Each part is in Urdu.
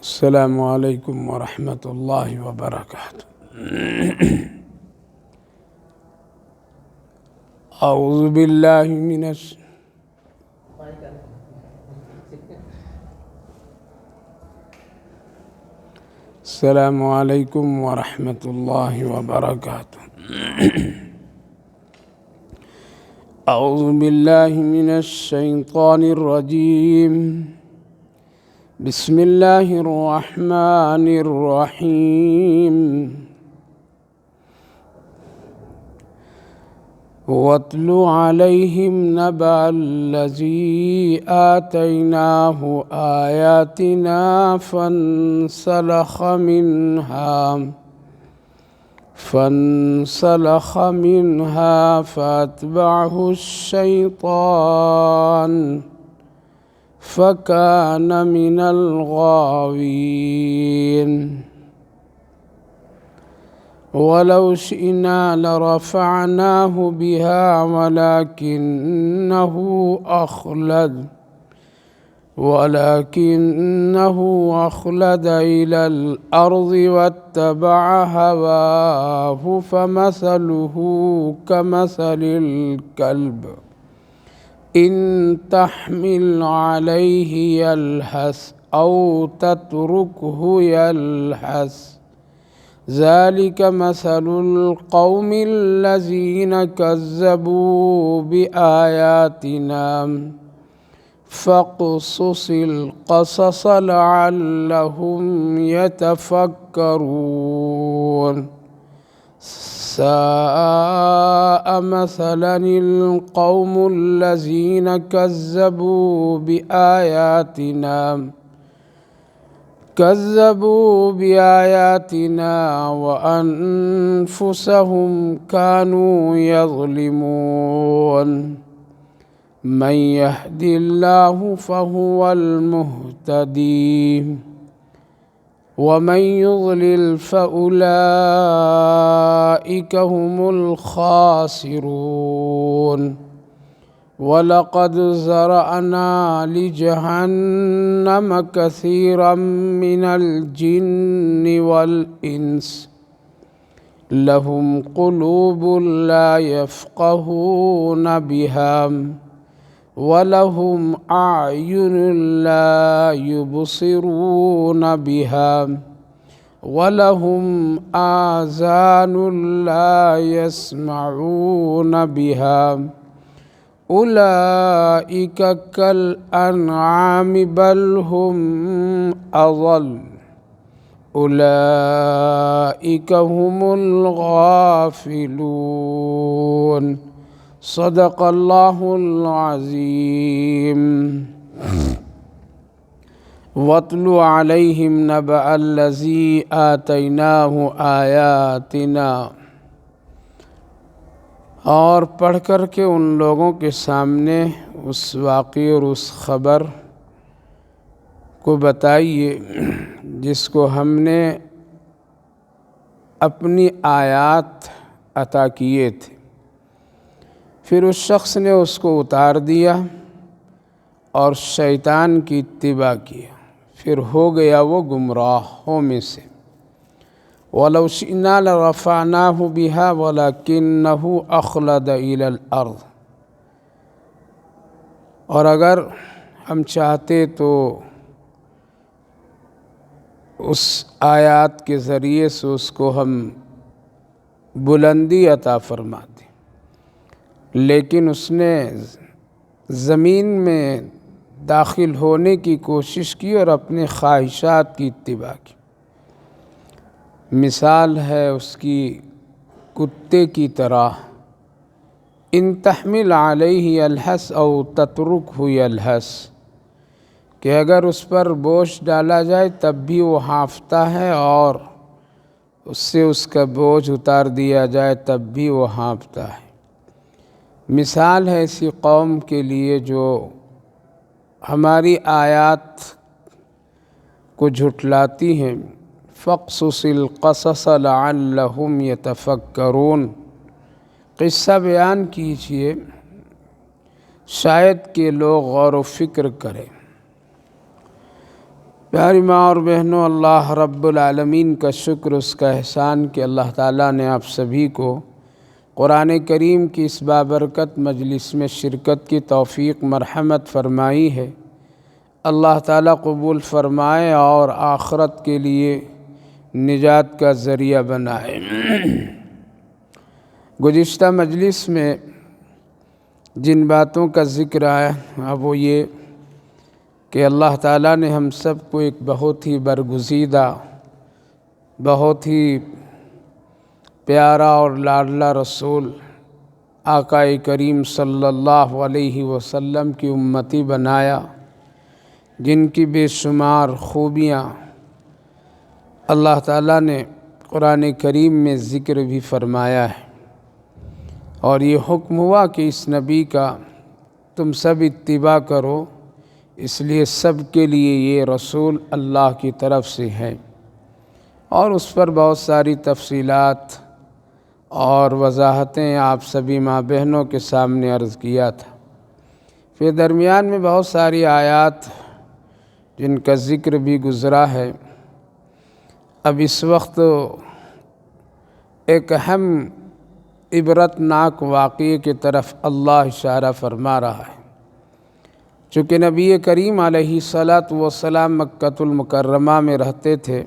السلام علیکم ورحمۃ اللہ وبرکاتہ۔ اعوذ باللہ من السلام علیکم ورحمۃ اللہ وبرکاتہ۔ اعوذ باللہ من الشیطان الرجیم، بسم اللہ الرحمن الرحیم۔ وَاتْلُ عَلَيْهِمْ نَبَأَ الَّذِي آتَيْنَاهُ آيَاتِنَا فانسلخ منها فأتبعه الشيطان فكان من الغاوين، ولو شئنا لرفعناه بها ولكنه أخلد إلى الأرض واتبع هواه فمثله كمثل الكلب إن تحمل عليه يلهث أو تتركه يلهث، ذلك مثل القوم الذين كذبوا بآياتنا فاقصص القصص لعلهم يتفكرون۔ ساء مثلا القوم الذين كذبوا بآياتنا وأنفسهم كانوا يظلمون۔ من يهد الله فهو المهتدي ومن يضلل فأولئك هم الخاسرون۔ ولقد ذرأنا لجهنم كثيرا من الجن والإنس لهم قلوب لا يفقهون بها ولهم أعين لا يبصرون بها ولهم آذان لا يسمعون بها، أولئك كالأنعام بل هم أضل، أولئك هم الغافلون۔ صدق اللہ العظیم۔ وَاتْلُ عَلَيْهِمْ نَبَأَ الَّذِي آتَيْنَاهُ آيَاتِنَا، اور پڑھ کر کے ان لوگوں کے سامنے اس واقعے اور اس خبر کو بتائیے جس کو ہم نے اپنی آیات عطا کیے تھے، پھر اس شخص نے اس کو اتار دیا اور شیطان کی اتباع کیا، پھر ہو گیا وہ گمراہوں میں سے۔ وَلَوْ شِئْنَا لَرَفَعْنَاهُ بِهَا وَلَكِنَّهُ أَخْلَدَ إِلَى الْأَرْضِ، اور اگر ہم چاہتے تو اس آیات کے ذریعے سے اس کو ہم بلندی عطا فرماتے، لیکن اس نے زمین میں داخل ہونے کی کوشش کی اور اپنے خواہشات کی اتباع کی۔ مثال ہے اس کی کتے کی طرح، ان تحمل علیہ یلہث او تترکہ یلہث، کہ اگر اس پر بوجھ ڈالا جائے تب بھی وہ ہانفتا ہے اور اس سے اس کا بوجھ اتار دیا جائے تب بھی وہ ہانفتا ہے۔ مثال ہے ایسی قوم کے لیے جو ہماری آیات کو جھٹلاتی ہیں۔ فَاقْصُصِ الْقَصَصَ لَعَلَّهُمْ يَتَفَكَّرُونَ، قصہ بیان کیجئے شاید کہ لوگ غور و فکر کریں۔ پیاری ماں اور بہنوں، اللہ رب العالمین کا شکر، اس کا احسان کہ اللہ تعالیٰ نے آپ سبھی کو قرآن کریم کی اس بابرکت مجلس میں شرکت کی توفیق مرحمت فرمائی ہے۔ اللہ تعالیٰ قبول فرمائے اور آخرت کے لیے نجات کا ذریعہ بنائے۔ گزشتہ مجلس میں جن باتوں کا ذکر آیا وہ یہ کہ اللہ تعالیٰ نے ہم سب کو ایک بہت ہی برگزیدہ، بہت ہی پیارا اور لاڈلا رسول آقا کریم صلی اللہ علیہ وسلم کی امتی بنایا، جن کی بے شمار خوبیاں اللہ تعالیٰ نے قرآن کریم میں ذکر بھی فرمایا ہے، اور یہ حکم ہوا کہ اس نبی کا تم سب اتباع کرو، اس لیے سب کے لیے یہ رسول اللہ کی طرف سے ہے، اور اس پر بہت ساری تفصیلات اور وضاحتیں آپ سبھی ماں بہنوں کے سامنے عرض کیا تھا۔ پھر درمیان میں بہت ساری آیات جن کا ذکر بھی گزرا ہے۔ اب اس وقت ایک اہم عبرت ناک واقعے کی طرف اللہ اشارہ فرما رہا ہے۔ چونکہ نبی کریم علیہ الصلاۃ والسلام مکۃ المکرمہ میں رہتے تھے،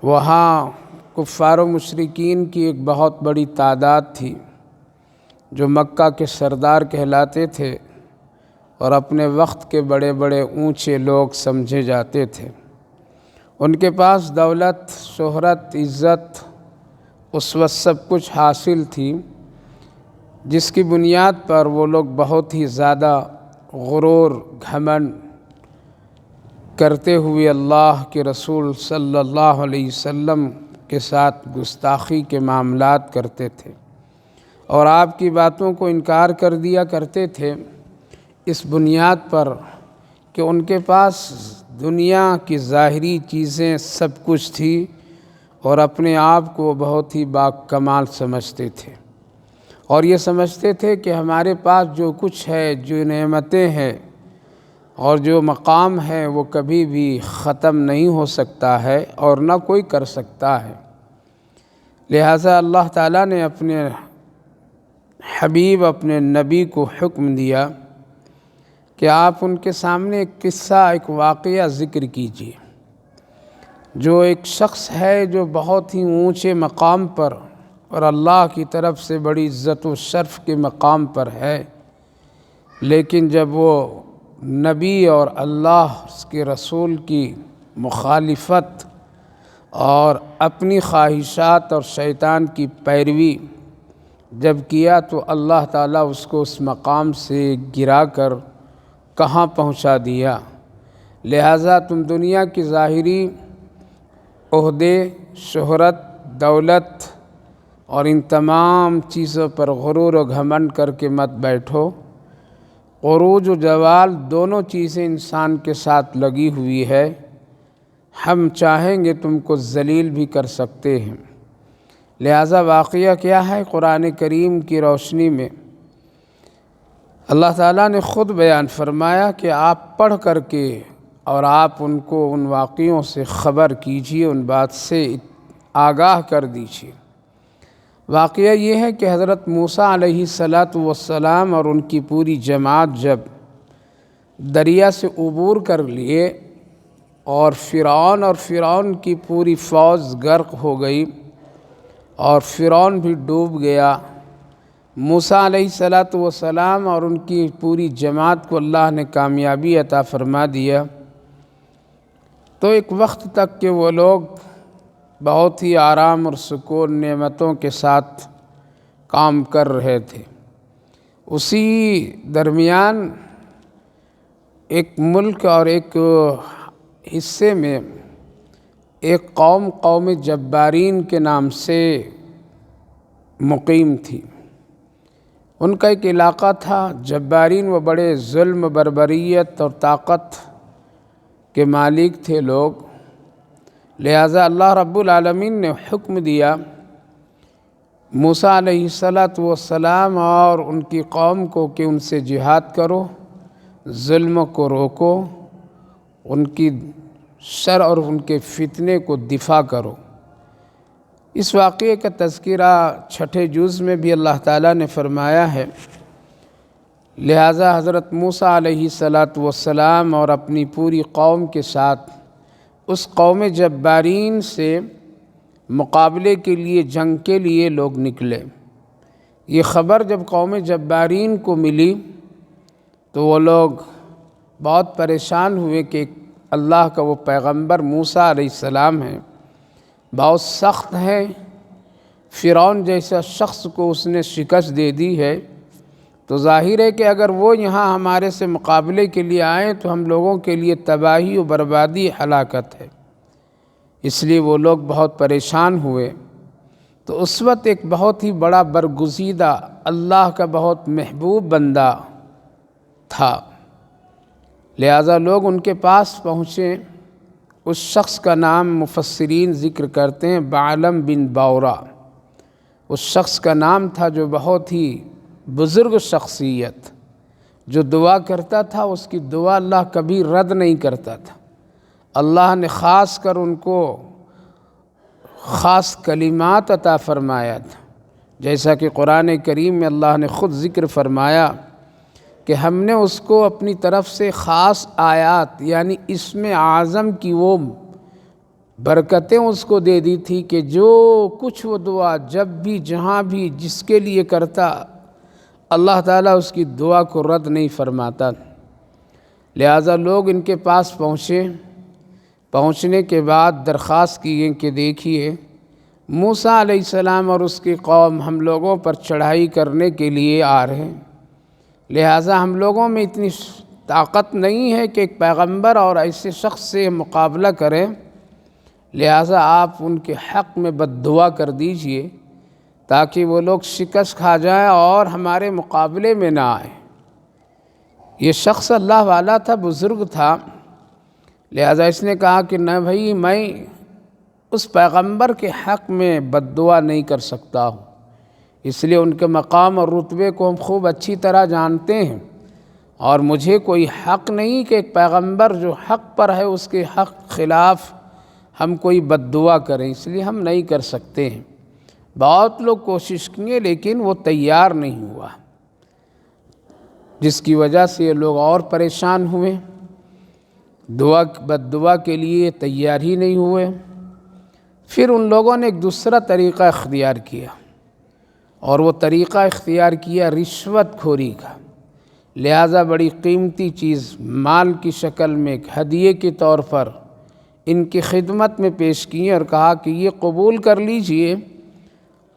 وہاں کفار و مشرکین کی ایک بہت بڑی تعداد تھی جو مکہ کے سردار کہلاتے تھے اور اپنے وقت کے بڑے بڑے اونچے لوگ سمجھے جاتے تھے۔ ان کے پاس دولت، شہرت، عزت اس وقت سب کچھ حاصل تھی، جس کی بنیاد پر وہ لوگ بہت ہی زیادہ غرور، گھمنڈ کرتے ہوئے اللہ کے رسول صلی اللہ علیہ وسلم کے ساتھ گستاخی کے معاملات کرتے تھے اور آپ کی باتوں کو انکار کر دیا کرتے تھے، اس بنیاد پر کہ ان کے پاس دنیا کی ظاہری چیزیں سب کچھ تھی اور اپنے آپ کو بہت ہی باکمال سمجھتے تھے، اور یہ سمجھتے تھے کہ ہمارے پاس جو کچھ ہے، جو نعمتیں ہیں اور جو مقام ہے، وہ کبھی بھی ختم نہیں ہو سکتا ہے اور نہ کوئی کر سکتا ہے۔ لہٰذا اللہ تعالیٰ نے اپنے حبیب، اپنے نبی کو حکم دیا کہ آپ ان کے سامنے ایک قصہ، ایک واقعہ ذکر کیجیے۔ جو ایک شخص ہے جو بہت ہی اونچے مقام پر اور اللہ کی طرف سے بڑی عزت و شرف کے مقام پر ہے، لیکن جب وہ نبی اور اللہ اس کے رسول کی مخالفت اور اپنی خواہشات اور شیطان کی پیروی جب کیا تو اللہ تعالیٰ اس کو اس مقام سے گرا کر کہاں پہنچا دیا۔ لہٰذا تم دنیا کی ظاہری عہدے، شہرت، دولت اور ان تمام چیزوں پر غرور و گھمنڈ کر کے مت بیٹھو۔ عروج و زوال دونوں چیزیں انسان کے ساتھ لگی ہوئی ہے، ہم چاہیں گے تم کو ذلیل بھی کر سکتے ہیں۔ لہٰذا واقعہ کیا ہے؟ قرآن کریم کی روشنی میں اللہ تعالیٰ نے خود بیان فرمایا کہ آپ پڑھ کر کے اور آپ ان کو ان واقعوں سے خبر کیجیے، ان بات سے آگاہ کر دیجیے۔ واقعہ یہ ہے کہ حضرت موسیٰ علیہ السلام اور ان کی پوری جماعت جب دریا سے عبور کر لیے اور فرعون کی پوری فوج غرق ہو گئی اور فرعون بھی ڈوب گیا، موسیٰ علیہ السلام اور ان کی پوری جماعت کو اللہ نے کامیابی عطا فرما دیا، تو ایک وقت تک کہ وہ لوگ بہت ہی آرام اور سکون نعمتوں کے ساتھ کام کر رہے تھے۔ اسی درمیان ایک ملک اور ایک حصے میں ایک قوم جبارین کے نام سے مقیم تھی۔ ان کا ایک علاقہ تھا، جبارین وہ بڑے ظلم، بربریت اور طاقت کے مالک تھے لوگ۔ لہٰذا اللہ رب العالمین نے حکم دیا موسیٰ علیہ السلام اور ان کی قوم کو کہ ان سے جہاد کرو، ظلم کو روکو، ان کی شر اور ان کے فتنے کو دفاع کرو۔ اس واقعے کا تذکرہ 6 جز میں بھی اللہ تعالیٰ نے فرمایا ہے۔ لہٰذا حضرت موسیٰ علیہ السلام اور اپنی پوری قوم کے ساتھ اس قوم جبارین سے مقابلے کے لیے، جنگ کے لیے لوگ نکلے۔ یہ خبر جب قوم جبارین کو ملی تو وہ لوگ بہت پریشان ہوئے کہ اللہ کا وہ پیغمبر موسیٰ علیہ السلام ہیں، بہت سخت ہیں، فرعون جیسا شخص کو اس نے شکست دے دی ہے، تو ظاہر ہے کہ اگر وہ یہاں ہمارے سے مقابلے کے لیے آئیں تو ہم لوگوں کے لیے تباہی و بربادی، ہلاکت ہے۔ اس لیے وہ لوگ بہت پریشان ہوئے۔ تو اس وقت ایک بہت ہی بڑا برگزیدہ اللہ کا بہت محبوب بندہ تھا، لہٰذا لوگ ان کے پاس پہنچے۔ اس شخص کا نام مفسرین ذکر کرتے ہیں بعلم بن باورا۔ اس شخص کا نام تھا جو بہت ہی بزرگ شخصیت، جو دعا کرتا تھا اس کی دعا اللہ کبھی رد نہیں کرتا تھا۔ اللہ نے خاص کر ان کو خاص کلمات عطا فرمایا تھا، جیسا کہ قرآن کریم میں اللہ نے خود ذکر فرمایا کہ ہم نے اس کو اپنی طرف سے خاص آیات یعنی اسم اعظم کی وہ برکتیں اس کو دے دی تھی کہ جو کچھ وہ دعا جب بھی جہاں بھی جس کے لیے کرتا، اللہ تعالیٰ اس کی دعا کو رد نہیں فرماتا۔ لہٰذا لوگ ان کے پاس پہنچے۔ پہنچنے کے بعد درخواست کی گئی کہ دیکھیے موسیٰ علیہ السلام اور اس کی قوم ہم لوگوں پر چڑھائی کرنے کے لیے آ رہے ہیں، لہٰذا ہم لوگوں میں اتنی طاقت نہیں ہے کہ ایک پیغمبر اور ایسے شخص سے مقابلہ کریں، لہٰذا آپ ان کے حق میں بد دعا کر دیجئے تاکہ وہ لوگ شکست کھا جائیں اور ہمارے مقابلے میں نہ آئیں۔ یہ شخص اللہ والا تھا، بزرگ تھا، لہٰذا اس نے کہا کہ نہ بھائی، میں اس پیغمبر کے حق میں بد دعا نہیں کر سکتا ہوں، اس لیے ان کے مقام اور رتبے کو ہم خوب اچھی طرح جانتے ہیں، اور مجھے کوئی حق نہیں کہ ایک پیغمبر جو حق پر ہے اس کے حق خلاف ہم کوئی بد دعا کریں، اس لیے ہم نہیں کر سکتے ہیں۔ بہت لوگ کوشش کیے لیکن وہ تیار نہیں ہوا، جس کی وجہ سے یہ لوگ اور پریشان ہوئے، بد دعا کے لیے تیار ہی نہیں ہوئے۔ پھر ان لوگوں نے ایک دوسرا طریقہ اختیار کیا، اور وہ طریقہ اختیار کیا رشوت خوری کا۔ لہٰذا بڑی قیمتی چیز مال کی شکل میں ایک ہدیے کے طور پر ان کی خدمت میں پیش کیے اور کہا کہ یہ قبول کر لیجئے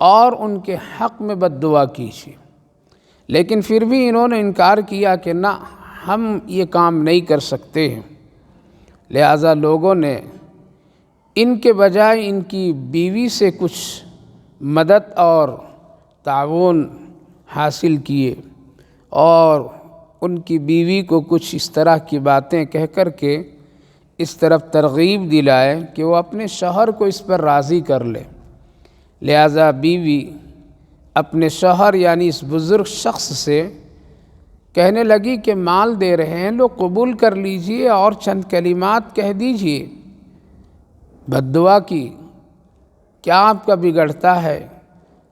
اور ان کے حق میں بد دعا کیجیے۔ لیکن پھر بھی انہوں نے انکار کیا کہ نہ، ہم یہ کام نہیں کر سکتے ہیں۔ لہٰذا لوگوں نے ان کے بجائے ان کی بیوی سے کچھ مدد اور تعاون حاصل کیے، اور ان کی بیوی کو کچھ اس طرح کی باتیں کہہ کر کے اس طرف ترغیب دلائے کہ وہ اپنے شوہر کو اس پر راضی کر لے۔ لہٰذا بیوی اپنے شوہر یعنی اس بزرگ شخص سے کہنے لگی کہ مال دے رہے ہیں، لوگ قبول کر لیجئے اور چند کلمات کہہ دیجئے بد دعا کی، کیا آپ کا بگڑتا ہے؟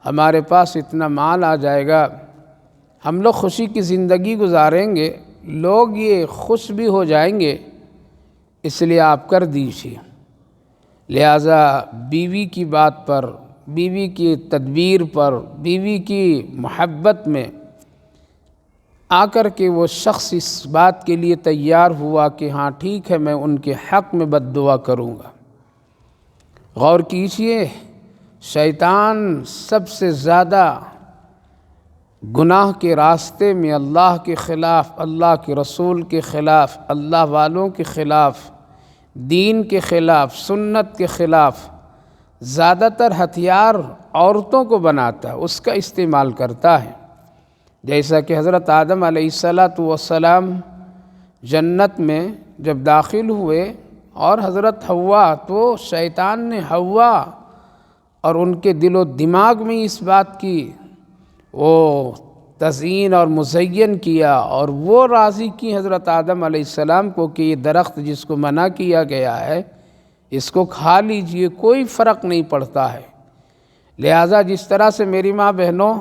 ہمارے پاس اتنا مال آ جائے گا، ہم لوگ خوشی کی زندگی گزاریں گے، لوگ یہ خوش بھی ہو جائیں گے، اس لیے آپ کر دیجئے۔ لہٰذا بیوی کی بات پر، بیوی کی تدبیر پر، بیوی کی محبت میں آ کر کے وہ شخص اس بات کے لیے تیار ہوا کہ ہاں ٹھیک ہے، میں ان کے حق میں بد دعا کروں گا۔ غور کیجئے، شیطان سب سے زیادہ گناہ کے راستے میں اللہ کے خلاف، اللہ کے رسول کے خلاف، اللہ والوں کے خلاف، دین کے خلاف، سنت کے خلاف زیادہ تر ہتھیار عورتوں کو بناتا ہے، اس کا استعمال کرتا ہے۔ جیسا کہ حضرت آدم علیہ السلام جنت میں جب داخل ہوئے اور حضرت حوا، تو شیطان نے حوا اور ان کے دل و دماغ میں اس بات کی وہ تزئین اور مزین کیا اور وہ راضی کی حضرت آدم علیہ السلام کو کہ یہ درخت جس کو منع کیا گیا ہے اس کو کھا لیجئے، کوئی فرق نہیں پڑتا ہے۔ لہٰذا جس طرح سے میری ماں بہنوں،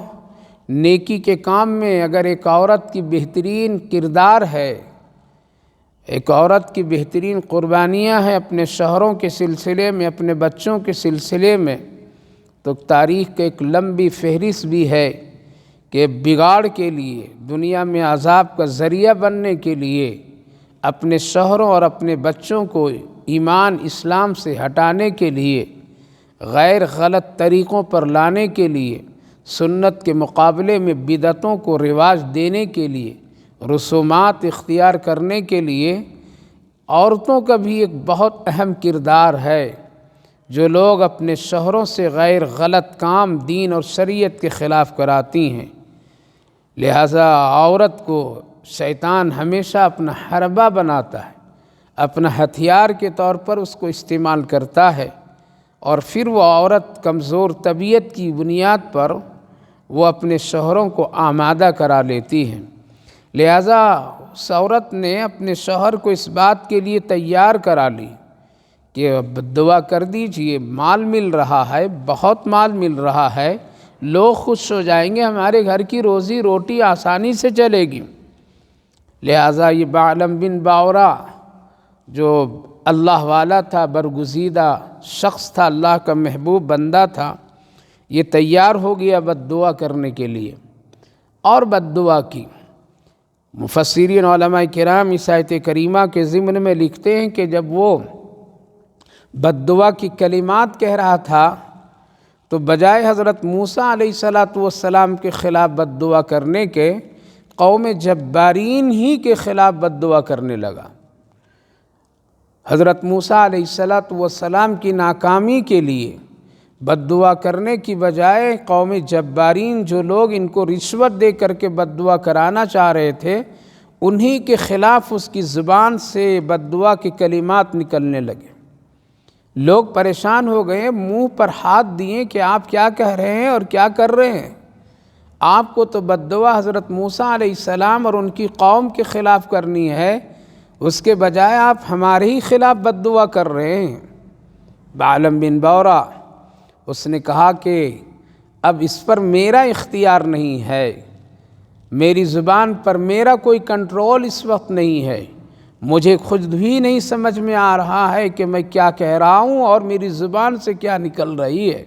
نیکی کے کام میں اگر ایک عورت کی بہترین کردار ہے، ایک عورت کی بہترین قربانیاں ہیں اپنے شوہروں کے سلسلے میں، اپنے بچوں کے سلسلے میں، تو تاریخ کے ایک لمبی فہرست بھی ہے کہ بگاڑ کے لیے، دنیا میں عذاب کا ذریعہ بننے کے لیے، اپنے شوہروں اور اپنے بچوں کو ایمان اسلام سے ہٹانے کے لیے، غیر غلط طریقوں پر لانے کے لیے، سنت کے مقابلے میں بدعتوں کو رواج دینے کے لیے، رسومات اختیار کرنے کے لیے عورتوں کا بھی ایک بہت اہم کردار ہے۔ جو لوگ اپنے شوہروں سے غیر غلط کام دین اور شریعت کے خلاف کراتی ہیں، لہٰذا عورت کو شیطان ہمیشہ اپنا حربہ بناتا ہے، اپنا ہتھیار کے طور پر اس کو استعمال کرتا ہے، اور پھر وہ عورت کمزور طبیعت کی بنیاد پر وہ اپنے شوہروں کو آمادہ کرا لیتی ہے۔ لہٰذا اس عورت نے اپنے شوہر کو اس بات کے لیے تیار کرا لی کہ دعا کر دیجئے، مال مل رہا ہے، بہت مال مل رہا ہے، لوگ خوش ہو جائیں گے، ہمارے گھر کی روزی روٹی آسانی سے چلے گی۔ لہٰذا یہ بعلم بن باورا جو اللہ والا تھا، برگزیدہ شخص تھا، اللہ کا محبوب بندہ تھا، یہ تیار ہو گیا بد دعا کرنے کے لیے، اور بد دعا کی۔ مفسرین علماء کرام اس آیت کریمہ کے ضمن میں لکھتے ہیں کہ جب وہ بد دعا کی کلمات کہہ رہا تھا تو بجائے حضرت موسیٰ علیہ السلام کے خلاف بد دعا کرنے کے، قوم جبارین ہی کے خلاف بد دعا کرنے لگا۔ حضرت موسیٰ علیہ السلام کی ناکامی کے لیے بد دعا کرنے کی بجائے قوم جبارین، جو لوگ ان کو رشوت دے کر کے بد دعا کرانا چاہ رہے تھے، انہی کے خلاف اس کی زبان سے بد دعا کے کلمات نکلنے لگے۔ لوگ پریشان ہو گئے، منہ پر ہاتھ دیے کہ آپ کیا کہہ رہے ہیں اور کیا کر رہے ہیں؟ آپ کو تو بد دعا حضرت موسیٰ علیہ السلام اور ان کی قوم کے خلاف کرنی ہے، اس کے بجائے آپ ہمارے ہی خلاف بد دعا کر رہے ہیں۔ بعلم بن باورا اس نے کہا کہ اب اس پر میرا اختیار نہیں ہے، میری زبان پر میرا کوئی کنٹرول اس وقت نہیں ہے، مجھے خود بھی نہیں سمجھ میں آ رہا ہے کہ میں کیا کہہ رہا ہوں اور میری زبان سے کیا نکل رہی ہے۔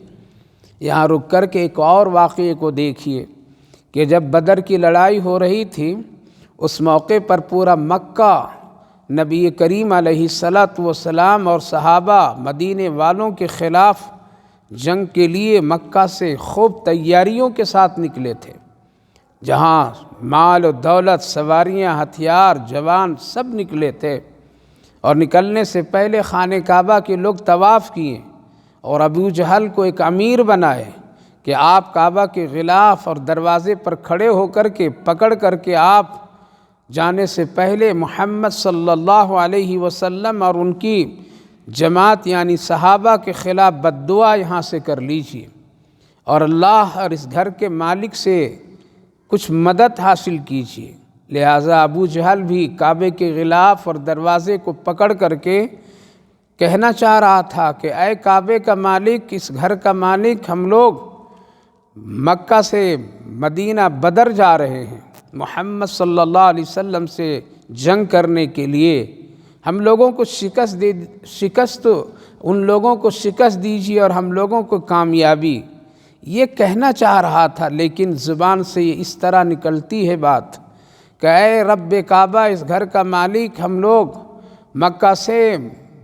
یہاں رک کر کے ایک اور واقعے کو دیکھیے کہ جب بدر کی لڑائی ہو رہی تھی، اس موقع پر پورا مکہ نبی کریم علیہ السلام اور صحابہ مدینے والوں کے خلاف جنگ کے لیے مکہ سے خوب تیاریوں کے ساتھ نکلے تھے، جہاں مال و دولت، سواریاں، ہتھیار، جوان سب نکلے تھے، اور نکلنے سے پہلے خانہ کعبہ کے لوگ طواف کیے اور ابو جہل کو ایک امیر بنائے کہ آپ کعبہ کے غلاف اور دروازے پر کھڑے ہو کر کے پکڑ کر کے آپ جانے سے پہلے محمد صلی اللہ علیہ وسلم اور ان کی جماعت یعنی صحابہ کے خلاف بد دعا یہاں سے کر لیجیے، اور اللہ اور اس گھر کے مالک سے کچھ مدد حاصل کیجیے۔ لہٰذا ابو جہل بھی کعبے کے غلاف اور دروازے کو پکڑ کر کے کہنا چاہ رہا تھا کہ اے کعبے کا مالک، اس گھر کا مالک، ہم لوگ مکہ سے مدینہ بدر جا رہے ہیں محمد صلی اللہ علیہ وسلم سے جنگ کرنے کے لیے، ہم لوگوں کو ان لوگوں کو شکست دیجیے اور ہم لوگوں کو کامیابی، یہ کہنا چاہ رہا تھا، لیکن زبان سے یہ اس طرح نکلتی ہے بات کہ اے رب کعبہ، اس گھر کا مالک، ہم لوگ مکہ سے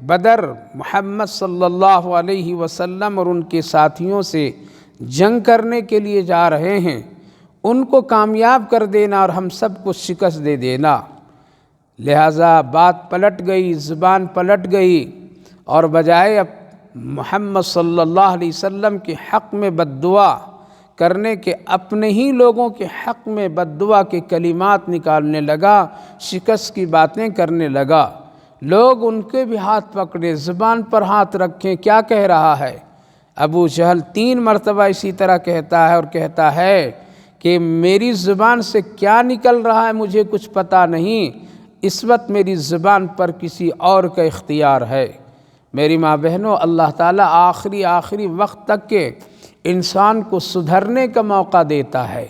بدر محمد صلی اللہ علیہ وسلم اور ان کے ساتھیوں سے جنگ کرنے کے لیے جا رہے ہیں، ان کو کامیاب کر دینا اور ہم سب کو شکست دے دینا۔ لہٰذا بات پلٹ گئی، زبان پلٹ گئی، اور بجائے اب محمد صلی اللہ علیہ وسلم کے حق میں بد دعا کرنے کے اپنے ہی لوگوں کے حق میں بد دعا کے کلمات نکالنے لگا، شکست کی باتیں کرنے لگا۔ لوگ ان کے بھی ہاتھ پکڑے، زبان پر ہاتھ رکھیں، کیا کہہ رہا ہے؟ ابو جہل 3 مرتبہ اسی طرح کہتا ہے اور کہتا ہے کہ میری زبان سے کیا نکل رہا ہے مجھے کچھ پتہ نہیں، اس وقت میری زبان پر کسی اور کا اختیار ہے۔ میری ماں بہنوں، اللہ تعالیٰ آخری وقت تک کے انسان کو سدھرنے کا موقع دیتا ہے،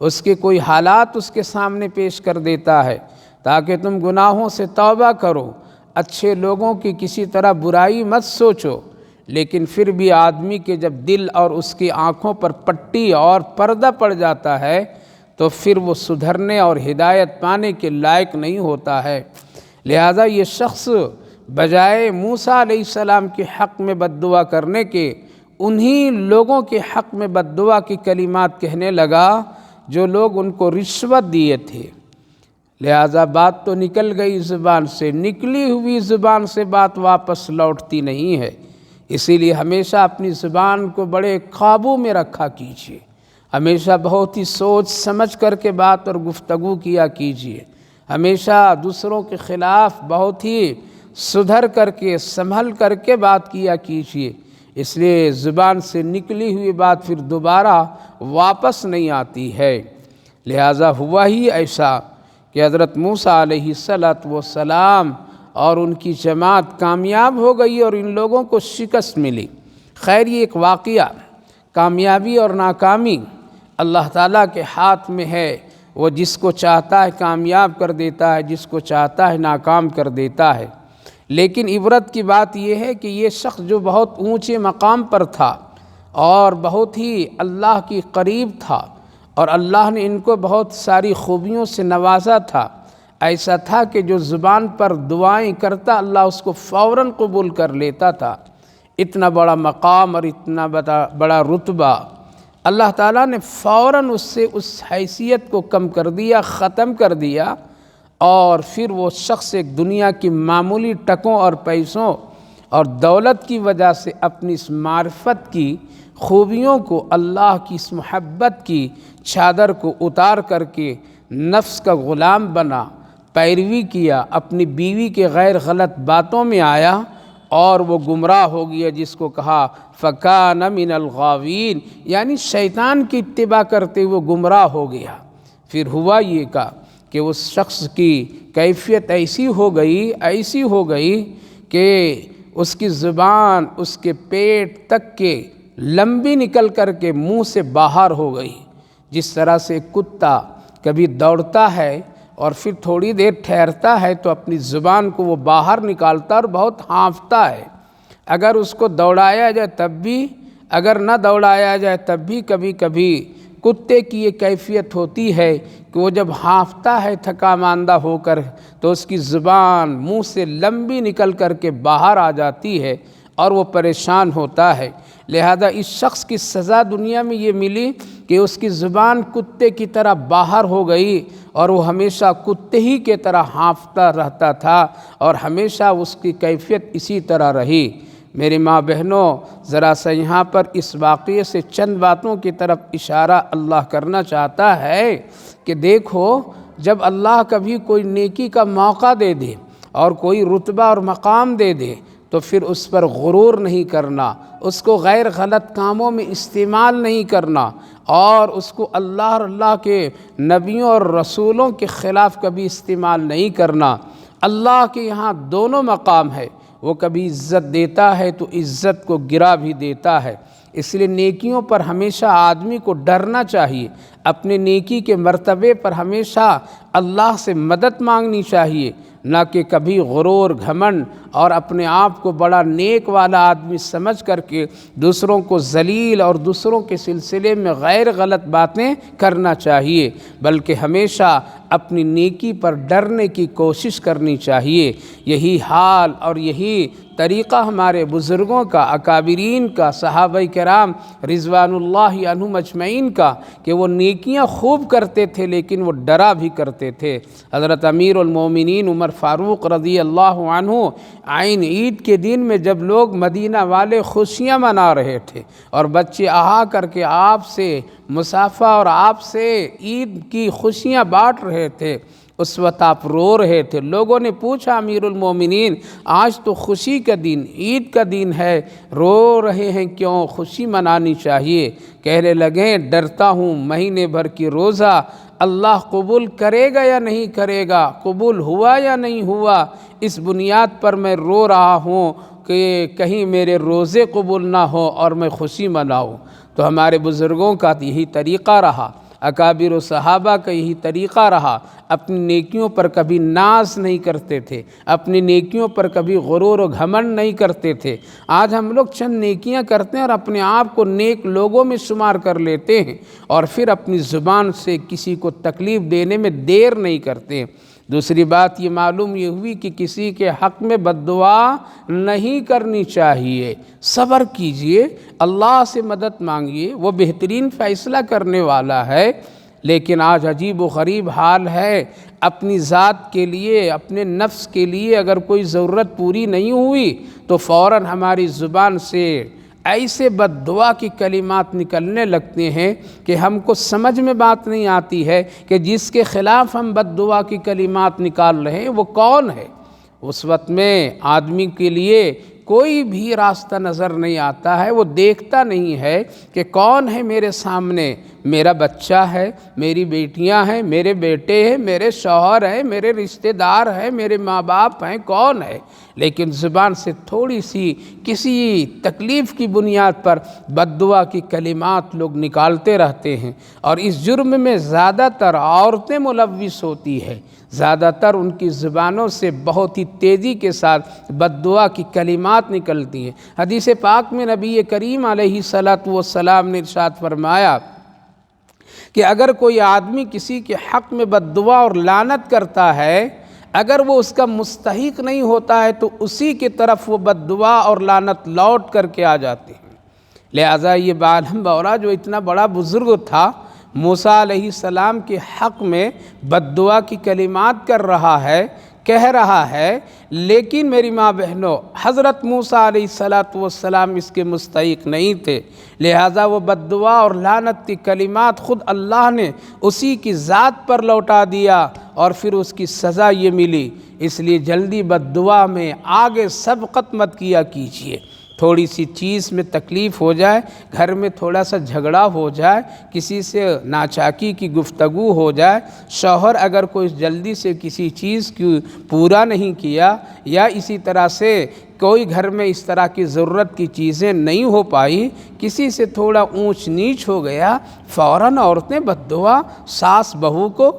اس کے کوئی حالات اس کے سامنے پیش کر دیتا ہے تاکہ تم گناہوں سے توبہ کرو، اچھے لوگوں کی کسی طرح برائی مت سوچو۔ لیکن پھر بھی آدمی کے جب دل اور اس کی آنکھوں پر پٹی اور پردہ پڑ جاتا ہے تو پھر وہ سدھرنے اور ہدایت پانے کے لائق نہیں ہوتا ہے۔ لہذا یہ شخص بجائے موسیٰ علیہ السلام کے حق میں بد دعا کرنے کے انہی لوگوں کے حق میں بد دعا کی کلمات کہنے لگا جو لوگ ان کو رشوت دیے تھے۔ لہذا بات تو نکل گئی زبان سے، نکلی ہوئی زبان سے بات واپس لوٹتی نہیں ہے، اسی لیے ہمیشہ اپنی زبان کو بڑے قابو میں رکھا کیجیے، ہمیشہ بہت ہی سوچ سمجھ کر کے بات اور گفتگو کیا کیجیے، ہمیشہ دوسروں کے خلاف بہت ہی سدھر کر کے سنبھل کر کے بات کیا کیجیے، اس لیے زبان سے نکلی ہوئی بات پھر دوبارہ واپس نہیں آتی ہے۔ لہذا ہوا ہی ایسا کہ حضرت موسیٰ علیہ السلام اور ان کی جماعت کامیاب ہو گئی اور ان لوگوں کو شکست ملی۔ خیر یہ ایک واقعہ، کامیابی اور ناکامی اللہ تعالیٰ کے ہاتھ میں ہے، وہ جس کو چاہتا ہے کامیاب کر دیتا ہے، جس کو چاہتا ہے ناکام کر دیتا ہے۔ لیکن عبرت کی بات یہ ہے کہ یہ شخص جو بہت اونچے مقام پر تھا اور بہت ہی اللہ کی قریب تھا اور اللہ نے ان کو بہت ساری خوبیوں سے نوازا تھا، ایسا تھا کہ جو زبان پر دعائیں کرتا اللہ اس کو فوراً قبول کر لیتا تھا۔ اتنا بڑا مقام اور اتنا بڑا رتبہ اللہ تعالیٰ نے فوراً اس سے اس حیثیت کو کم کر دیا، ختم کر دیا، اور پھر وہ شخص ایک دنیا کی معمولی ٹکوں اور پیسوں اور دولت کی وجہ سے اپنی اس معرفت کی خوبیوں کو، اللہ کی اس محبت کی چادر کو اتار کر کے نفس کا غلام بنا، پیروی کیا، اپنی بیوی کے غیر غلط باتوں میں آیا اور وہ گمراہ ہو گیا، جس کو کہا فَكَانَ مِنَ الْغَاوِينَ، یعنی شیطان کی اتباع کرتے ہوئے گمراہ ہو گیا۔ پھر ہوا یہ کہ اس شخص کی کیفیت ایسی ہو گئی کہ اس کی زبان اس کے پیٹ تک کے لمبی نکل کر کے منہ سے باہر ہو گئی۔ جس طرح سے کتا کبھی دوڑتا ہے اور پھر تھوڑی دیر ٹھہرتا ہے تو اپنی زبان کو وہ باہر نکالتا اور بہت ہانفتا ہے، اگر اس کو دوڑایا جائے تب بھی، اگر نہ دوڑایا جائے تب بھی کبھی کبھی کتے کی یہ کیفیت ہوتی ہے کہ وہ جب ہانفتا ہے تھکا ماندہ ہو کر تو اس کی زبان منہ سے لمبی نکل کر کے باہر آ جاتی ہے اور وہ پریشان ہوتا ہے۔ لہذا اس شخص کی سزا دنیا میں یہ ملی کہ اس کی زبان کتے کی طرح باہر ہو گئی اور وہ ہمیشہ کتے ہی کے طرح ہانفتا رہتا تھا اور ہمیشہ اس کی کیفیت اسی طرح رہی۔ میری ماں بہنوں، ذرا سا یہاں پر اس واقعے سے چند باتوں کی طرف اشارہ اللہ کرنا چاہتا ہے کہ دیکھو، جب اللہ کبھی کوئی نیکی کا موقع دے دے اور کوئی رتبہ اور مقام دے دے تو پھر اس پر غرور نہیں کرنا، اس کو غیر غلط کاموں میں استعمال نہیں کرنا اور اس کو اللہ اور اللہ کے نبیوں اور رسولوں کے خلاف کبھی استعمال نہیں کرنا۔ اللہ کے یہاں دونوں مقام ہے، وہ کبھی عزت دیتا ہے تو عزت کو گرا بھی دیتا ہے، اس لیے نیکیوں پر ہمیشہ آدمی کو ڈرنا چاہیے، اپنے نیکی کے مرتبے پر ہمیشہ اللہ سے مدد مانگنی چاہیے، نہ کہ کبھی غرور، گھمنڈ اور اپنے آپ کو بڑا نیک والا آدمی سمجھ کر کے دوسروں کو ذلیل اور دوسروں کے سلسلے میں غیر غلط باتیں کرنا چاہیے، بلکہ ہمیشہ اپنی نیکی پر ڈرنے کی کوشش کرنی چاہیے۔ یہی حال اور یہی طریقہ ہمارے بزرگوں کا، اکابرین کا، صحابہ کرام رضوان اللہ عنہم اجمعین کا، کہ وہ نیکیاں خوب کرتے تھے لیکن وہ ڈرا بھی کرتے تھے۔ حضرت امیر المومنین عمر فاروق رضی اللہ عنہ عین عید کے دن میں جب لوگ مدینہ والے خوشیاں منا رہے تھے اور بچے آ کر کے آپ سے مصافحہ اور آپ سے عید کی خوشیاں بانٹ رہے تھے، اس وقت آپ رو رہے تھے۔ لوگوں نے پوچھا امیر المومنین آج تو خوشی کا دن، عید کا دن ہے، رو رہے ہیں کیوں؟ خوشی منانی چاہیے۔ کہنے لگے ڈرتا ہوں مہینے بھر کی روزہ اللہ قبول کرے گا یا نہیں کرے گا، قبول ہوا یا نہیں ہوا، اس بنیاد پر میں رو رہا ہوں کہ کہیں میرے روزے قبول نہ ہو اور میں خوشی مناؤں۔ تو ہمارے بزرگوں کا یہی طریقہ رہا، اکابر و صحابہ کا یہی طریقہ رہا، اپنی نیکیوں پر کبھی ناز نہیں کرتے تھے، اپنی نیکیوں پر کبھی غرور و گھمنڈ نہیں کرتے تھے۔ آج ہم لوگ چند نیکیاں کرتے ہیں اور اپنے آپ کو نیک لوگوں میں شمار کر لیتے ہیں، اور پھر اپنی زبان سے کسی کو تکلیف دینے میں دیر نہیں کرتے ہیں۔ دوسری بات یہ معلوم یہ ہوئی کہ کسی کے حق میں بد دعا نہیں کرنی چاہیے، صبر کیجئے، اللہ سے مدد مانگیے، وہ بہترین فیصلہ کرنے والا ہے۔ لیکن آج عجیب و غریب حال ہے، اپنی ذات کے لیے، اپنے نفس کے لیے اگر کوئی ضرورت پوری نہیں ہوئی تو فوراً ہماری زبان سے ایسے بد دعا کی کلمات نکلنے لگتے ہیں کہ ہم کو سمجھ میں بات نہیں آتی ہے کہ جس کے خلاف ہم بد دعا کی کلمات نکال رہے ہیں وہ کون ہے۔ اس وقت میں آدمی کے لیے کوئی بھی راستہ نظر نہیں آتا ہے، وہ دیکھتا نہیں ہے کہ کون ہے میرے سامنے، میرا بچہ ہے، میری بیٹیاں ہیں، میرے بیٹے ہیں، میرے شوہر ہیں، میرے رشتہ دار ہیں، میرے ماں باپ ہیں، کون ہے؟ لیکن زبان سے تھوڑی سی کسی تکلیف کی بنیاد پر بد دعا کی کلمات لوگ نکالتے رہتے ہیں، اور اس جرم میں زیادہ تر عورتیں ملوث ہوتی ہیں، زیادہ تر ان کی زبانوں سے بہت ہی تیزی کے ساتھ بد دعا کی کلمات نکلتی ہیں۔ حدیث پاک میں نبی کریم علیہ السلام نے ارشاد فرمایا کہ اگر کوئی آدمی کسی کے حق میں بد دعا اور لعنت کرتا ہے، اگر وہ اس کا مستحق نہیں ہوتا ہے تو اسی کی طرف وہ بد دعا اور لعنت لوٹ کر کے آ جاتے ہیں۔ لہٰذا یہ بالہم بورا جو اتنا بڑا بزرگ تھا، موسیٰ علیہ السلام کے حق میں بد دعا کی کلمات کر رہا ہے، کہہ رہا ہے، لیکن میری ماں بہنوں حضرت موسیٰ علیہ السلام اس کے مستحق نہیں تھے، لہٰذا وہ بد دعا اور لعنت کی کلمات خود اللہ نے اسی کی ذات پر لوٹا دیا، اور پھر اس کی سزا یہ ملی۔ اس لیے جلدی بد دعا میں آگے سبقت مت کیا کیجیے۔ تھوڑی سی چیز میں تکلیف ہو جائے، گھر میں تھوڑا سا جھگڑا ہو جائے، کسی سے ناچاکی کی گفتگو ہو جائے، شوہر اگر کوئی جلدی سے کسی چیز کی پورا نہیں کیا، یا اسی طرح سے کوئی گھر میں اس طرح کی ضرورت کی چیزیں نہیں ہو پائی، کسی سے تھوڑا اونچ نیچ ہو گیا، فوراً عورتیں بد دعا، ساس بہو کو،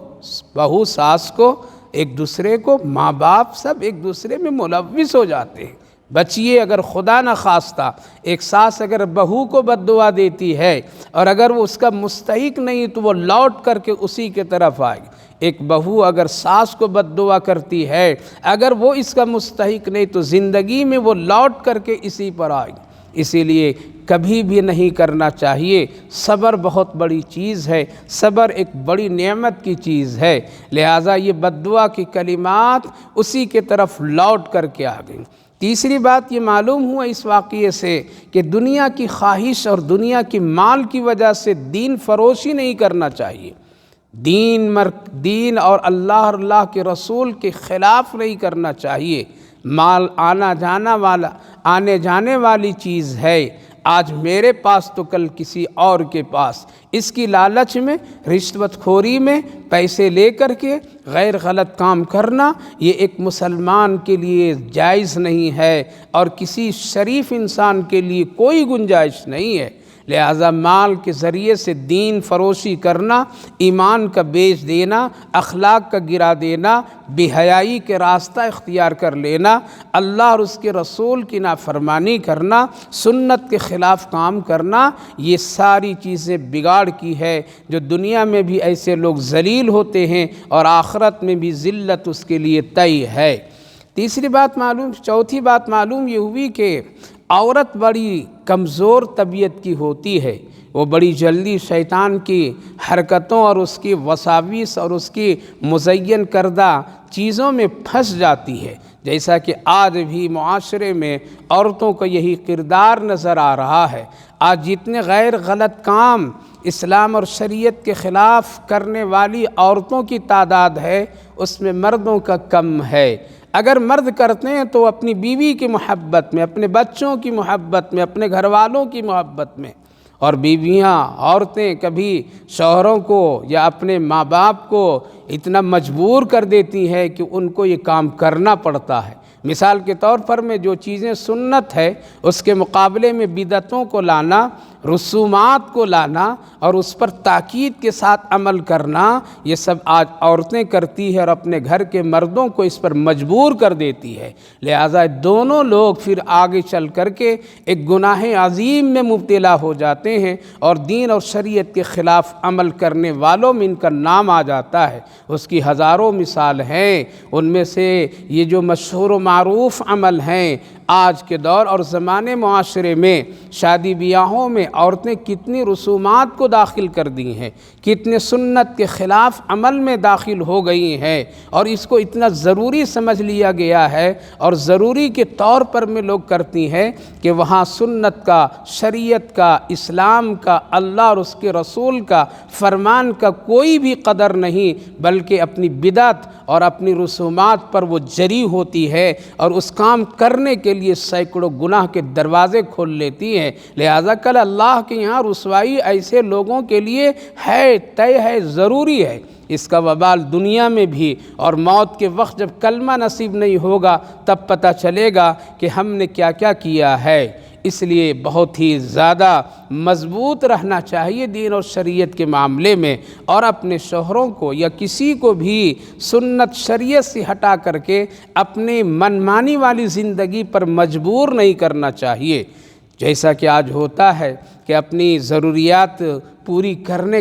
بہو ساس کو، ایک دوسرے کو، ماں باپ سب ایک دوسرے میں ملوث ہو جاتے ہیں۔ بچیے اگر خدا نہ خواستہ ایک ساس اگر بہو کو بد دعا دیتی ہے، اور اگر وہ اس کا مستحق نہیں تو وہ لوٹ کر کے اسی کے طرف آئے گی۔ ایک بہو اگر ساس کو بد دعا کرتی ہے، اگر وہ اس کا مستحق نہیں تو زندگی میں وہ لوٹ کر کے اسی پر آئے گی۔ اسی لیے کبھی بھی نہیں کرنا چاہیے۔ صبر بہت بڑی چیز ہے، صبر ایک بڑی نعمت کی چیز ہے، لہٰذا یہ بد دعا کی کلمات اسی کے طرف لوٹ کر کے آ گئیں۔ تیسری بات یہ معلوم ہوا اس واقعے سے کہ دنیا کی خواہش اور دنیا کی مال کی وجہ سے دین فروشی نہیں کرنا چاہیے، دین اور اللہ کے رسول کے خلاف نہیں کرنا چاہیے۔ مال آنے جانے والی چیز ہے، آج میرے پاس تو کل کسی اور کے پاس، اس کی لالچ میں، رشوت خوری میں، پیسے لے کر کے غیر غلط کام کرنا یہ ایک مسلمان کے لیے جائز نہیں ہے، اور کسی شریف انسان کے لیے کوئی گنجائش نہیں ہے۔ لہذا مال کے ذریعے سے دین فروشی کرنا، ایمان کا بیچ دینا، اخلاق کا گرا دینا، بے حیائی کے راستہ اختیار کر لینا، اللہ اور اس کے رسول کی نافرمانی کرنا، سنت کے خلاف کام کرنا، یہ ساری چیزیں بگاڑ کی ہے، جو دنیا میں بھی ایسے لوگ ذلیل ہوتے ہیں اور آخرت میں بھی ذلت اس کے لیے طے ہے۔ چوتھی بات معلوم یہ ہوئی کہ عورت بڑی کمزور طبیعت کی ہوتی ہے، وہ بڑی جلدی شیطان کی حرکتوں اور اس کی وساوس اور اس کی مزین کردہ چیزوں میں پھنس جاتی ہے، جیسا کہ آج بھی معاشرے میں عورتوں کا یہی کردار نظر آ رہا ہے۔ آج جتنے غیر غلط کام اسلام اور شریعت کے خلاف کرنے والی عورتوں کی تعداد ہے اس میں مردوں کا کم ہے۔ اگر مرد کرتے ہیں تو اپنی بیوی کی محبت میں، اپنے بچوں کی محبت میں، اپنے گھر والوں کی محبت میں، اور بیویاں عورتیں کبھی شوہروں کو یا اپنے ماں باپ کو اتنا مجبور کر دیتی ہیں کہ ان کو یہ کام کرنا پڑتا ہے۔ مثال کے طور پر میں جو چیزیں سنت ہے اس کے مقابلے میں بدعتوں کو لانا، رسومات کو لانا اور اس پر تاکید کے ساتھ عمل کرنا، یہ سب آج عورتیں کرتی ہے اور اپنے گھر کے مردوں کو اس پر مجبور کر دیتی ہے۔ لہٰذا دونوں لوگ پھر آگے چل کر کے ایک گناہ عظیم میں مبتلا ہو جاتے ہیں اور دین اور شریعت کے خلاف عمل کرنے والوں میں ان کا نام آ جاتا ہے۔ اس کی ہزاروں مثال ہیں، ان میں سے یہ جو مشہور و معروف عمل ہیں آج کے دور اور زمانے معاشرے میں، شادی بیاہوں میں عورتیں کتنی رسومات کو داخل کر دی ہیں، کتنے سنت کے خلاف عمل میں داخل ہو گئی ہیں، اور اس کو اتنا ضروری سمجھ لیا گیا ہے اور ضروری کے طور پر میں لوگ کرتی ہیں کہ وہاں سنت کا، شریعت کا، اسلام کا، اللہ اور اس کے رسول کا فرمان کا کوئی بھی قدر نہیں، بلکہ اپنی بدعت اور اپنی رسومات پر وہ جری ہوتی ہے اور اس کام کرنے کے لیے سینکڑوں گناہ کے دروازے کھول لیتی ہے۔ لہذا کل اللہ کے یہاں رسوائی ایسے لوگوں کے لیے ہے، طے ہے، ضروری ہے۔ اس کا وبال دنیا میں بھی، اور موت کے وقت جب کلمہ نصیب نہیں ہوگا تب پتہ چلے گا کہ ہم نے کیا کیا کیا ہے۔ اس لیے بہت ہی زیادہ مضبوط رہنا چاہیے دین اور شریعت کے معاملے میں، اور اپنے شوہروں کو یا کسی کو بھی سنت شریعت سے ہٹا کر کے اپنے منمانی والی زندگی پر مجبور نہیں کرنا چاہیے۔ جیسا کہ آج ہوتا ہے کہ اپنی ضروریات پوری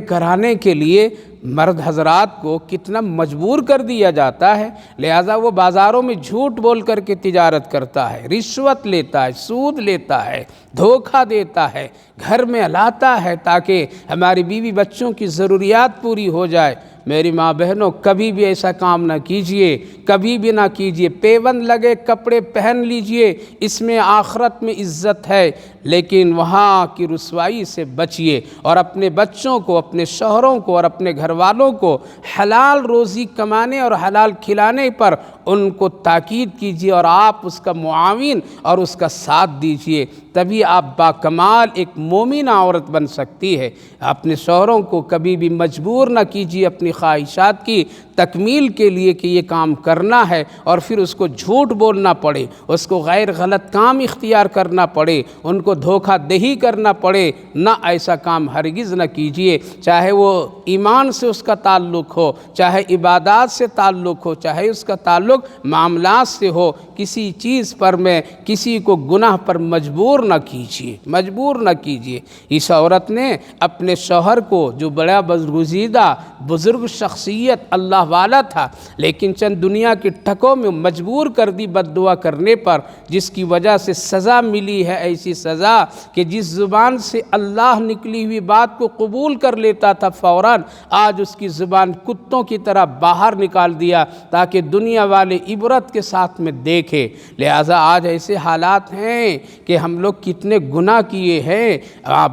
کرانے کے لیے مرد حضرات کو کتنا مجبور کر دیا جاتا ہے، لہذا وہ بازاروں میں جھوٹ بول کر کے تجارت کرتا ہے، رشوت لیتا ہے، سود لیتا ہے، دھوکہ دیتا ہے، گھر میں لاتا ہے تاکہ ہماری بیوی بچوں کی ضروریات پوری ہو جائے۔ میری ماں بہنوں، کبھی بھی ایسا کام نہ کیجئے، کبھی بھی نہ کیجئے۔ پیوند لگے کپڑے پہن لیجئے، اس میں آخرت میں عزت ہے، لیکن وہاں کی رسوائی سے بچئے، اور اپنے بچوں کو، اپنے شوہروں کو اور اپنے گھر والوں کو حلال روزی کمانے اور حلال کھلانے پر ان کو تاکید کیجئے اور آپ اس کا معاون اور اس کا ساتھ دیجئے، تبھی آپ باکمال ایک مومنہ عورت بن سکتی ہے۔ اپنے شوہروں کو کبھی بھی مجبور نہ کیجئے اپنی خواہشات کی تکمیل کے لیے کہ یہ کام کرنا ہے، اور پھر اس کو جھوٹ بولنا پڑے، اس کو غیر غلط کام اختیار کرنا پڑے، ان کو دھوکہ دہی کرنا پڑے۔ نہ ایسا کام ہرگز نہ کیجئے، چاہے وہ ایمان سے اس کا تعلق ہو، چاہے عبادات سے تعلق ہو، چاہے اس کا تعلق معاملات سے ہو، کسی چیز پر میں کسی کو گناہ پر مجبور نہ کیجئے، مجبور نہ کیجئے۔ اس عورت نے اپنے شوہر کو، جو بڑا برگزیدہ بزرگ شخصیت اللہ والا تھا، لیکن چند دنیا کے ٹھکوں میں مجبور کر دی بد دعا کرنے پر، جس کی وجہ سے سزا ملی ہے، ایسی سزا کہ جس زبان سے اللہ نکلی ہوئی بات کو قبول کر لیتا تھا فوراً، آج اس کی زبان کتوں کی طرح باہر نکال دیا تاکہ دنیا والے عبرت کے ساتھ میں دیکھے۔ لہٰذا آج ایسے حالات ہیں کہ ہم لوگ کتنے گناہ کیے ہیں،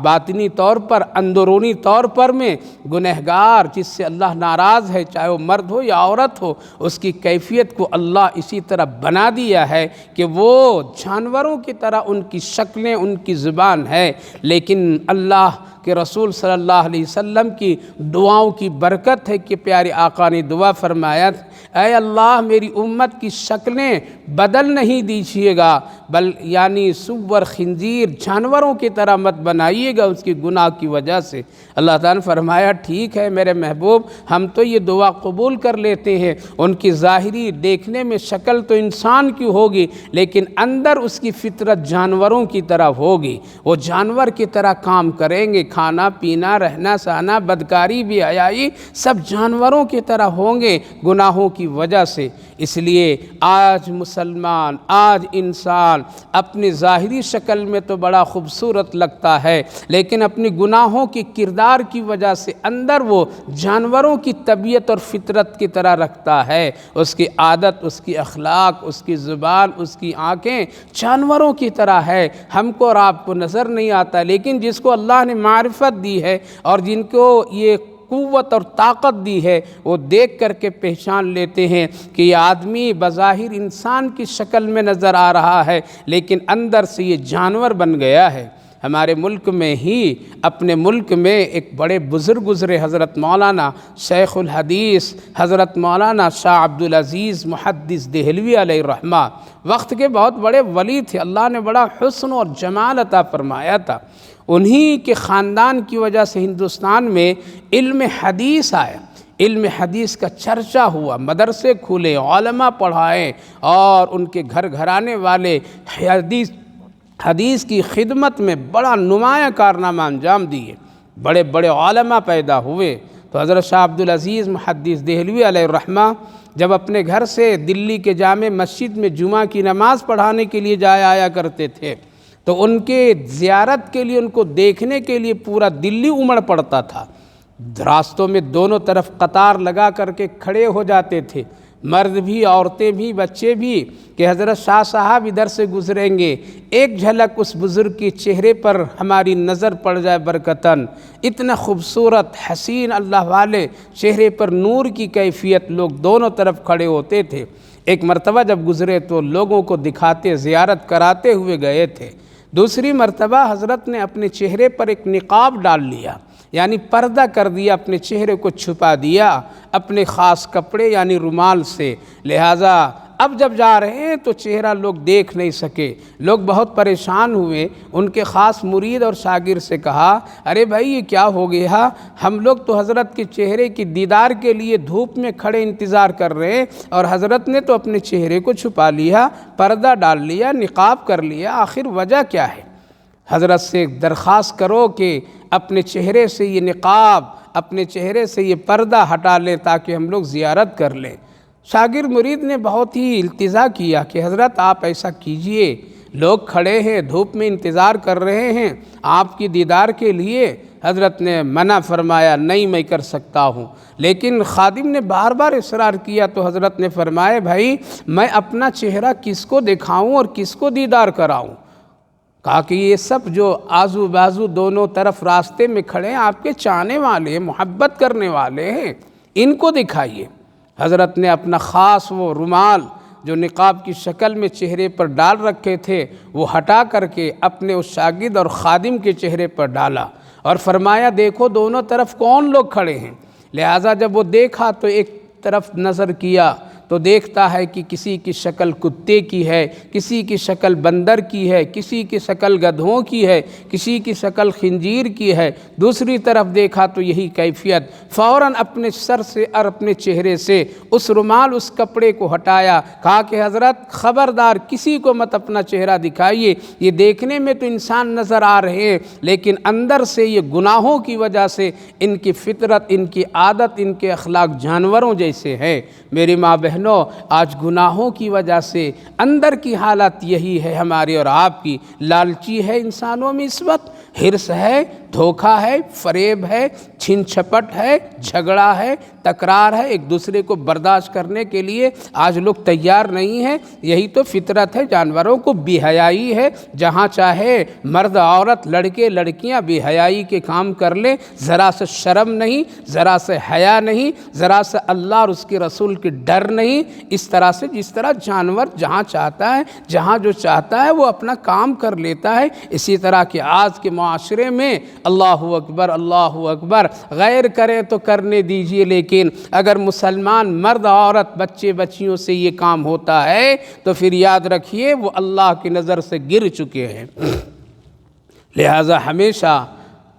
باطنی طور پر، اندرونی طور پر میں گنہگار، جس سے اللہ ناراض ہے، چاہے وہ مرد ہو یا عورت ہو، اس کی کیفیت کو اللہ اسی طرح بنا دیا ہے کہ وہ جانوروں کی طرح ان کی شکلیں، ان کی زبان ہے، لیکن اللہ کہ رسول صلی اللہ علیہ وسلم کی دعاؤں کی برکت ہے کہ پیارے آقا نے دعا فرمایا، اے اللہ میری امت کی شکلیں بدل نہیں دیجیے گا، یعنی سور، خنزیر، جانوروں کی طرح مت بنائیے گا اس کی گناہ کی وجہ سے۔ اللہ تعالیٰ نے فرمایا ٹھیک ہے میرے محبوب، ہم تو یہ دعا قبول کر لیتے ہیں، ان کی ظاہری دیکھنے میں شکل تو انسان کی ہوگی لیکن اندر اس کی فطرت جانوروں کی طرح ہوگی، وہ جانور کی طرح کام کریں گے، کھانا پینا، رہنا سہنا، بدکاری بھی حیائی سب جانوروں کی طرح ہوں گے گناہوں کی وجہ سے۔ اس اس لیے آج مسلمان، آج انسان اپنی ظاہری شکل میں تو بڑا خوبصورت لگتا ہے، لیکن اپنی گناہوں کی کردار کی وجہ سے اندر وہ جانوروں کی طبیعت اور فطرت کی طرح رکھتا ہے۔ اس کی عادت، اس کی اخلاق، اس کی زبان، اس کی آنکھیں جانوروں کی طرح ہے، ہم کو اور آپ کو نظر نہیں آتا، لیکن جس کو اللہ نے معرفت دی ہے اور جن کو یہ قوت اور طاقت دی ہے، وہ دیکھ کر کے پہچان لیتے ہیں کہ یہ آدمی بظاہر انسان کی شکل میں نظر آ رہا ہے، لیکن اندر سے یہ جانور بن گیا ہے۔ ہمارے ملک میں ہی، اپنے ملک میں ایک بڑے بزرگ گزرے، حضرت مولانا شیخ الحدیث حضرت مولانا شاہ عبدالعزیز محدث دہلوی علیہ الرحمہ، وقت کے بہت بڑے ولی تھے، اللہ نے بڑا حسن اور جمال عطا فرمایا تھا۔ انہی کے خاندان کی وجہ سے ہندوستان میں علم حدیث آیا، علم حدیث کا چرچا ہوا، مدرسے کھلے، علماء پڑھائے، اور ان کے گھر گھرانے والے حدیث کی خدمت میں بڑا نمایاں کارنامہ انجام دیے، بڑے بڑے علماء پیدا ہوئے۔ تو حضرت شاہ عبدالعزیز محدث دہلوی علیہ الرحمہ جب اپنے گھر سے دلی کے جامع مسجد میں جمعہ کی نماز پڑھانے کے لیے آیا کرتے تھے، تو ان کے زیارت کے لیے، ان کو دیکھنے کے لیے پورا دلی امڑ پڑتا تھا۔ راستوں میں دونوں طرف قطار لگا کر کے کھڑے ہو جاتے تھے، مرد بھی، عورتیں بھی، بچے بھی، کہ حضرت شاہ صاحب ادھر سے گزریں گے، ایک جھلک اس بزرگ کے چہرے پر ہماری نظر پڑ جائے برکتاً۔ اتنا خوبصورت حسین اللہ والے چہرے پر نور کی کیفیت، لوگ دونوں طرف کھڑے ہوتے تھے۔ ایک مرتبہ جب گزرے تو لوگوں کو دکھاتے، زیارت کراتے ہوئے گئے تھے۔ دوسری مرتبہ حضرت نے اپنے چہرے پر ایک نقاب ڈال لیا، یعنی پردہ کر دیا، اپنے چہرے کو چھپا دیا اپنے خاص کپڑے یعنی رومال سے، لہٰذا اب جب جا رہے ہیں تو چہرہ لوگ دیکھ نہیں سکے۔ لوگ بہت پریشان ہوئے، ان کے خاص مرید اور شاگرد سے کہا، ارے بھائی یہ کیا ہو گیا؟ ہم لوگ تو حضرت کے چہرے کی دیدار کے لیے دھوپ میں کھڑے انتظار کر رہے ہیں، اور حضرت نے تو اپنے چہرے کو چھپا لیا، پردہ ڈال لیا، نقاب کر لیا، آخر وجہ کیا ہے؟ حضرت سے درخواست کرو کہ اپنے چہرے سے یہ نقاب، اپنے چہرے سے یہ پردہ ہٹا لیں تاکہ ہم لوگ زیارت کر لیں۔ شاگرد مرید نے بہت ہی التجا کیا کہ حضرت آپ ایسا کیجئے، لوگ کھڑے ہیں، دھوپ میں انتظار کر رہے ہیں آپ کی دیدار کے لیے۔ حضرت نے منع فرمایا، نہیں میں کر سکتا ہوں، لیکن خادم نے بار بار اصرار کیا تو حضرت نے فرمایا، بھائی میں اپنا چہرہ کس کو دکھاؤں اور کس کو دیدار کراؤں؟ کہا کہ یہ سب جو آزو بازو دونوں طرف راستے میں کھڑے ہیں آپ کے چاہنے والے ہیں، محبت کرنے والے ہیں، ان کو دکھائیے۔ حضرت نے اپنا خاص وہ رومال جو نقاب کی شکل میں چہرے پر ڈال رکھے تھے وہ ہٹا کر کے اپنے اس شاگرد اور خادم کے چہرے پر ڈالا، اور فرمایا دیکھو دونوں طرف کون لوگ کھڑے ہیں۔ لہٰذا جب وہ دیکھا تو ایک طرف نظر کیا تو دیکھتا ہے کہ کسی کی شکل کتے کی ہے، کسی کی شکل بندر کی ہے، کسی کی شکل گدھوں کی ہے، کسی کی شکل خنزیر کی ہے۔ دوسری طرف دیکھا تو یہی کیفیت، فوراً اپنے سر سے اور اپنے چہرے سے اس رومال، اس کپڑے کو ہٹایا، کہا کہ حضرت خبردار کسی کو مت اپنا چہرہ دکھائیے، یہ دیکھنے میں تو انسان نظر آ رہے ہیں لیکن اندر سے یہ گناہوں کی وجہ سے ان کی فطرت، ان کی عادت، ان کے اخلاق جانوروں جیسے ہیں۔ میری ماں بہنوں، آج گناہوں کی وجہ سے اندر کی حالت یہی ہے ہماری اور آپ کی۔ لالچی ہے انسانوں میں اس وقت، حرص ہے، دھوکہ ہے، فریب ہے، چھین چھپٹ ہے، جھگڑا ہے، تکرار ہے، ایک دوسرے کو برداشت کرنے کے لیے آج لوگ تیار نہیں ہیں۔ یہی تو فطرت ہے، جانوروں کو بے حیائی ہے، جہاں چاہے مرد عورت، لڑکے لڑکیاں بے حیائی کے کام کر لیں، ذرا سے شرم نہیں، ذرا سے حیا نہیں، ذرا سے اللہ اور اس کے رسول کی ڈر نہیں۔ اس طرح سے جس طرح جانور جہاں چاہتا ہے، جہاں جو چاہتا ہے وہ اپنا کام کر لیتا ہے، اسی طرح کہ آج کے معاشرے میں اللہ اکبر، اللہ اکبر، غیر کریں تو کرنے دیجئے، لیکن اگر مسلمان مرد عورت بچے بچیوں سے یہ کام ہوتا ہے تو پھر یاد رکھیے وہ اللہ کی نظر سے گر چکے ہیں۔ لہٰذا ہمیشہ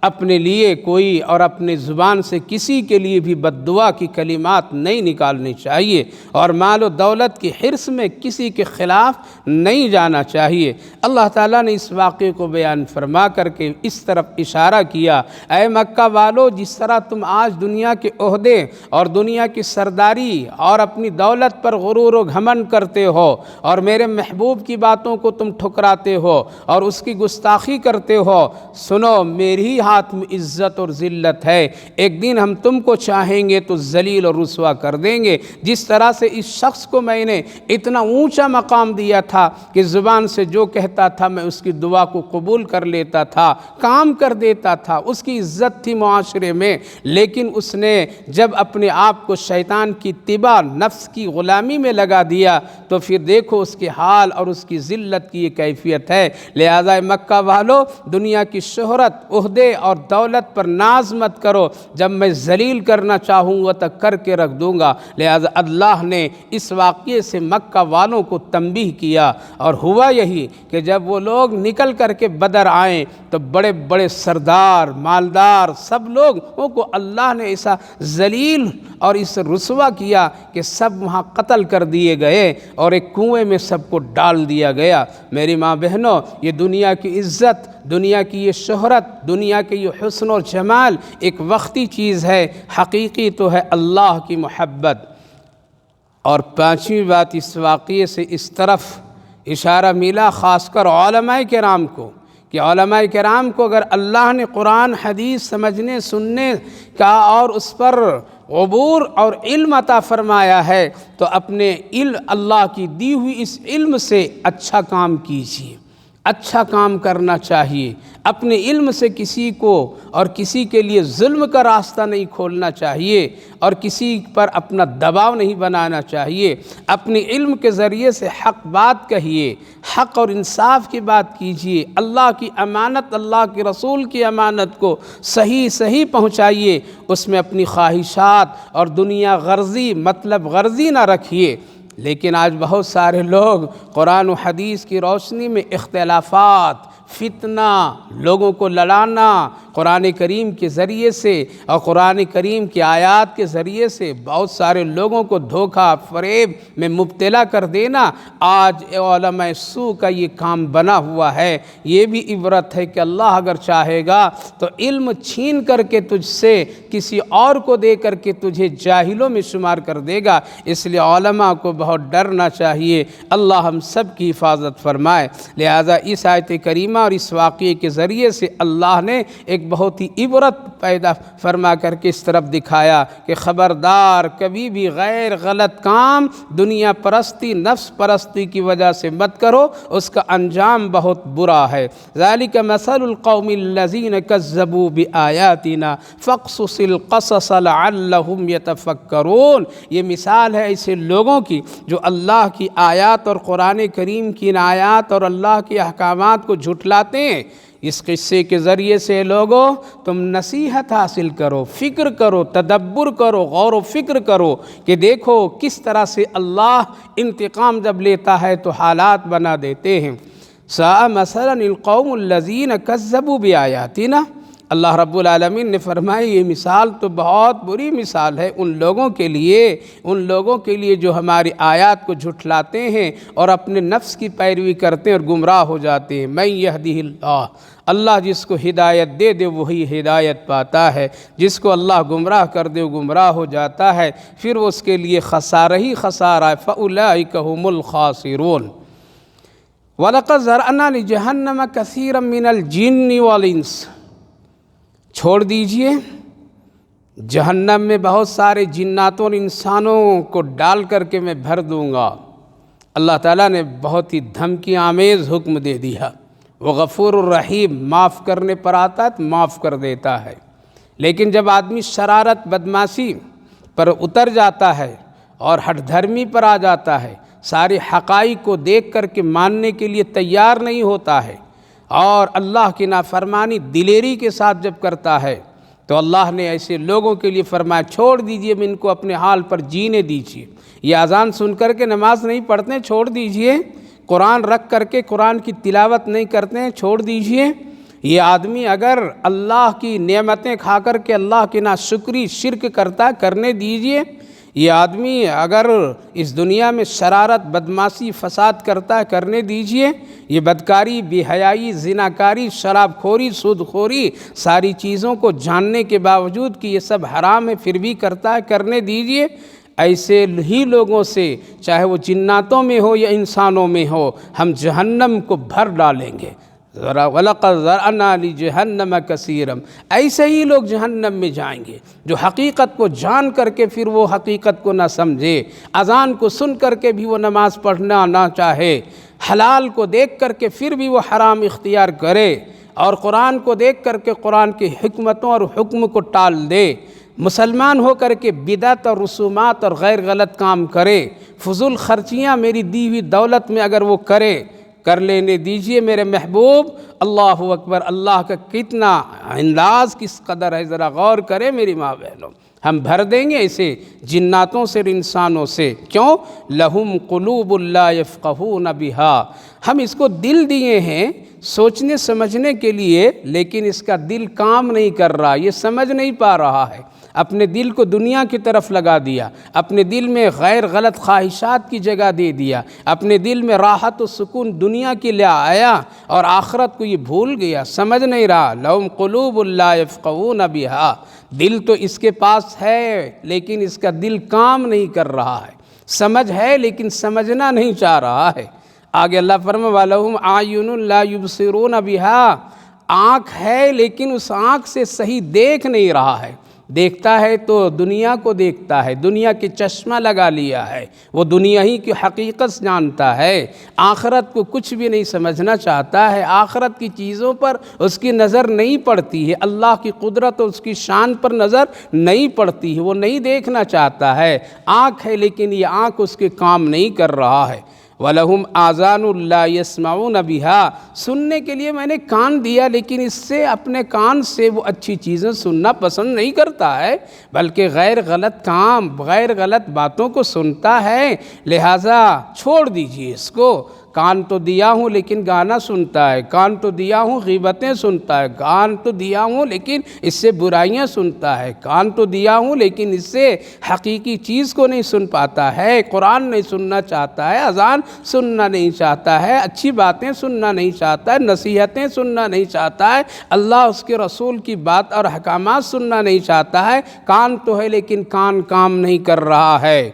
اپنے لیے کوئی اور اپنے زبان سے کسی کے لیے بھی بد دعا کی کلمات نہیں نکالنی چاہیے، اور مال و دولت کی حرص میں کسی کے خلاف نہیں جانا چاہیے۔ اللہ تعالیٰ نے اس واقعے کو بیان فرما کر کے اس طرف اشارہ کیا، اے مکہ والو، جس طرح تم آج دنیا کے عہدے اور دنیا کی سرداری اور اپنی دولت پر غرور و گھمنڈ کرتے ہو اور میرے محبوب کی باتوں کو تم ٹھکراتے ہو اور اس کی گستاخی کرتے ہو، سنو میری ہاتھ میں عزت اور ذلت ہے، ایک دن ہم تم کو چاہیں گے تو ذلیل اور رسوا کر دیں گے۔ جس طرح سے اس شخص کو میں نے اتنا اونچا مقام دیا تھا کہ زبان سے جو کہتا تھا میں اس کی دعا کو قبول کر لیتا تھا، کام کر دیتا تھا، اس کی عزت تھی معاشرے میں، لیکن اس نے جب اپنے آپ کو شیطان کی اتباع، نفس کی غلامی میں لگا دیا تو پھر دیکھو اس کے حال اور اس کی ذلت کی یہ کیفیت ہے۔ لہذا مکہ والو، دنیا کی شہرت، عہدے اور دولت پر ناز مت کرو، جب میں ذلیل کرنا چاہوں گا تو کر کے رکھ دوں گا۔ لہذا اللہ نے اس واقعے سے مکہ والوں کو تنبیہ کیا، اور ہوا یہی کہ جب وہ لوگ نکل کر کے بدر آئیں تو بڑے بڑے سردار، مالدار، سب لوگوں کو اللہ نے ایسا ذلیل اور اس رسوا کیا کہ سب وہاں قتل کر دیے گئے اور ایک کنویں میں سب کو ڈال دیا گیا۔ میری ماں بہنوں، یہ دنیا کی عزت، دنیا کی یہ شہرت، دنیا کے یہ حسن اور جمال ایک وقتی چیز ہے، حقیقی تو ہے اللہ کی محبت۔ اور پانچویں بات، اس واقعے سے اس طرف اشارہ ملا خاص کر علماء کرام کو، کہ علماء کرام کو اگر اللہ نے قرآن حدیث سمجھنے سننے کا اور اس پر عبور اور علم عطا فرمایا ہے تو اپنے علم، اللہ کی دی ہوئی اس علم سے اچھا کام کیجیے، اچھا کام کرنا چاہیے۔ اپنے علم سے کسی کو اور کسی کے لیے ظلم کا راستہ نہیں کھولنا چاہیے اور کسی پر اپنا دباؤ نہیں بنانا چاہیے۔ اپنے علم کے ذریعے سے حق بات کہیے، حق اور انصاف کی بات کیجیے، اللہ کی امانت، اللہ کے رسول کی امانت کو صحیح پہنچائیے، اس میں اپنی خواہشات اور دنیا غرضی، مطلب غرضی نہ رکھیے۔ لیکن آج بہت سارے لوگ قرآن و حدیث کی روشنی میں اختلافات، فتنہ، لوگوں کو لڑانا، قرآن کریم کے ذریعے سے اور قرآن کریم کی آیات کے ذریعے سے بہت سارے لوگوں کو دھوکہ فریب میں مبتلا کر دینا، آج علماء سو کا یہ کام بنا ہوا ہے۔ یہ بھی عبرت ہے کہ اللہ اگر چاہے گا تو علم چھین کر کے تجھ سے کسی اور کو دے کر کے تجھے جاہلوں میں شمار کر دے گا، اس لیے علماء کو بہت ڈرنا چاہیے۔ اللہ ہم سب کی حفاظت فرمائے۔ لہذا اس آیت کریمہ اور اس واقعے کے ذریعے سے اللہ نے ایک بہت ہی عبرت پیدا فرما کر کے اس طرف دکھایا کہ خبردار، کبھی بھی غیر غلط کام دنیا پرستی، نفس پرستی کی وجہ سے مت کرو، اس کا انجام بہت برا ہے۔ ذالک مثل القوم الذین کذبوا بآیاتنا فاقصص القصص لعلہم یتفکرون۔ یہ مثال ہے ایسے لوگوں کی جو اللہ کی آیات اور قرآن کریم کی آیات اور اللہ کے احکامات کو جھٹلاتے ہیں۔ اس قصے کے ذریعے سے لوگوں تم نصیحت حاصل کرو، فکر کرو، تدبر کرو، غور و فکر کرو کہ دیکھو کس طرح سے اللہ انتقام جب لیتا ہے تو حالات بنا دیتے ہیں۔ ساء مثلا القوم الذین کذبوا بآیاتنا، اللہ رب العالمین نے فرمایا یہ مثال تو بہت بری مثال ہے ان لوگوں کے لیے جو ہماری آیات کو جھٹلاتے ہیں اور اپنے نفس کی پیروی کرتے ہیں اور گمراہ ہو جاتے ہیں۔ من یہدہ اللہ، اللہ جس کو ہدایت دے دے وہی ہدایت پاتا ہے، جس کو اللہ گمراہ کر دے وہ گمراہ ہو جاتا ہے، پھر وہ اس کے لیے خسارہ ہی خسارہ ہے۔ فَأُولَٰئِکَ هُمُ الْخَاسِرُونَ۔ وَلَقَدْ ذَرَأْنَا لِجَهَنَّمَ كَثِيرًا مِّنَ الْجِنِّ وَالْإِنسِ، چھوڑ دیجئے جہنم میں بہت سارے جناتوں اور انسانوں کو ڈال کر کے میں بھر دوں گا۔ اللہ تعالیٰ نے بہت ہی دھمکی آمیز حکم دے دیا۔ وہ غفور الرحیم، معاف کرنے پر آتا ہے تو معاف کر دیتا ہے، لیکن جب آدمی شرارت، بدمعاشی پر اتر جاتا ہے اور ہٹ دھرمی پر آ جاتا ہے، سارے حقائق کو دیکھ کر کے ماننے کے لیے تیار نہیں ہوتا ہے اور اللہ کی نافرمانی دلیری کے ساتھ جب کرتا ہے تو اللہ نے ایسے لوگوں کے لیے فرمایا چھوڑ دیجئے، ان کو اپنے حال پر جینے دیجئے۔ یہ اذان سن کر کے نماز نہیں پڑھتے، چھوڑ دیجئے۔ قرآن رکھ کر کے قرآن کی تلاوت نہیں کرتے ہیں، چھوڑ دیجئے۔ یہ آدمی اگر اللہ کی نعمتیں کھا کر کے اللہ کی ناشکری شرک کرتا ہے کرنے دیجئے، یہ آدمی اگر اس دنیا میں شرارت بدمعاشی فساد کرتا ہے کرنے دیجئے، یہ بدکاری بے حیائی زناکاری شراب خوری سود خوری ساری چیزوں کو جاننے کے باوجود کہ یہ سب حرام ہے پھر بھی کرتا ہے کرنے دیجئے۔ ایسے ہی لوگوں سے چاہے وہ جناتوں میں ہو یا انسانوں میں ہو ہم جہنم کو بھر ڈالیں گے۔ وَلَقَدْ ذَرَأْنَا لِجَهَنَّمَ كَثِيرًا، ایسے ہی لوگ جہنم میں جائیں گے جو حقیقت کو جان کر کے پھر وہ حقیقت کو نہ سمجھے، اذان کو سن کر کے بھی وہ نماز پڑھنا نہ چاہے، حلال کو دیکھ کر کے پھر بھی وہ حرام اختیار کرے، اور قرآن کو دیکھ کر کے قرآن کی حکمتوں اور حکم کو ٹال دے، مسلمان ہو کر کے بدعت اور رسومات اور غیر غلط کام کرے، فضول خرچیاں میری دی ہوئی دولت میں اگر وہ کرے، کر لینے دیجئے میرے محبوب۔ اللہ اکبر، اللہ کا کتنا انداز کس قدر ہے، ذرا غور کرے میری ماں بہنوں۔ ہم بھر دیں گے اسے جناتوں سے اور انسانوں سے، کیوں؟ لہم قلوب لا یفقہون بہا، ہم اس کو دل دیے ہیں سوچنے سمجھنے کے لیے، لیکن اس کا دل کام نہیں کر رہا، یہ سمجھ نہیں پا رہا ہے، اپنے دل کو دنیا کی طرف لگا دیا، اپنے دل میں غیر غلط خواہشات کی جگہ دے دیا، اپنے دل میں راحت و سکون دنیا کی لے آیا اور آخرت کو یہ بھول گیا، سمجھ نہیں رہا۔ لہم قلوب لا یفقہون بہا، دل تو اس کے پاس ہے لیکن اس کا دل کام نہیں کر رہا ہے، سمجھ ہے لیکن سمجھنا نہیں چاہ رہا ہے۔ آگے اللہ فرمائے وَلَهُمْ أَعْيُنٌ لَا يُبْصِرُونَ بِهَا، آنکھ ہے لیکن اس آنکھ سے صحیح دیکھ نہیں رہا ہے، دیکھتا ہے تو دنیا کو دیکھتا ہے، دنیا کی چشمہ لگا لیا ہے، وہ دنیا ہی کی حقیقت جانتا ہے، آخرت کو کچھ بھی نہیں سمجھنا چاہتا ہے، آخرت کی چیزوں پر اس کی نظر نہیں پڑتی ہے، اللہ کی قدرت اور اس کی شان پر نظر نہیں پڑتی ہے، وہ نہیں دیکھنا چاہتا ہے، آنکھ ہے لیکن یہ آنکھ اس کے کام نہیں کر رہا ہے۔ وَلَهُمْ آذَانٌ لَا يَسْمَعُونَ بِهَا، سننے کے لیے میں نے کان دیا لیکن اس سے اپنے کان سے وہ اچھی چیزیں سننا پسند نہیں کرتا ہے، بلکہ غیر غلط کام غیر غلط باتوں کو سنتا ہے، لہٰذا چھوڑ دیجئے اس کو۔ کان تو دیا ہوں لیکن گانا سنتا ہے، کان تو دیا ہوں غیبتیں سنتا ہے، کان تو دیا ہوں لیکن اس سے برائیاں سنتا ہے، کان تو دیا ہوں لیکن اس سے حقیقی چیز کو نہیں سن پاتا ہے، قرآن نہیں سننا چاہتا ہے، اذان سننا نہیں چاہتا ہے، اچھی باتیں سننا نہیں چاہتا ہے، نصیحتیں سننا نہیں چاہتا ہے، اللہ اس کے رسول کی بات اور احکامات سننا نہیں چاہتا ہے، کان تو ہے لیکن کان کام نہیں کر رہا ہے۔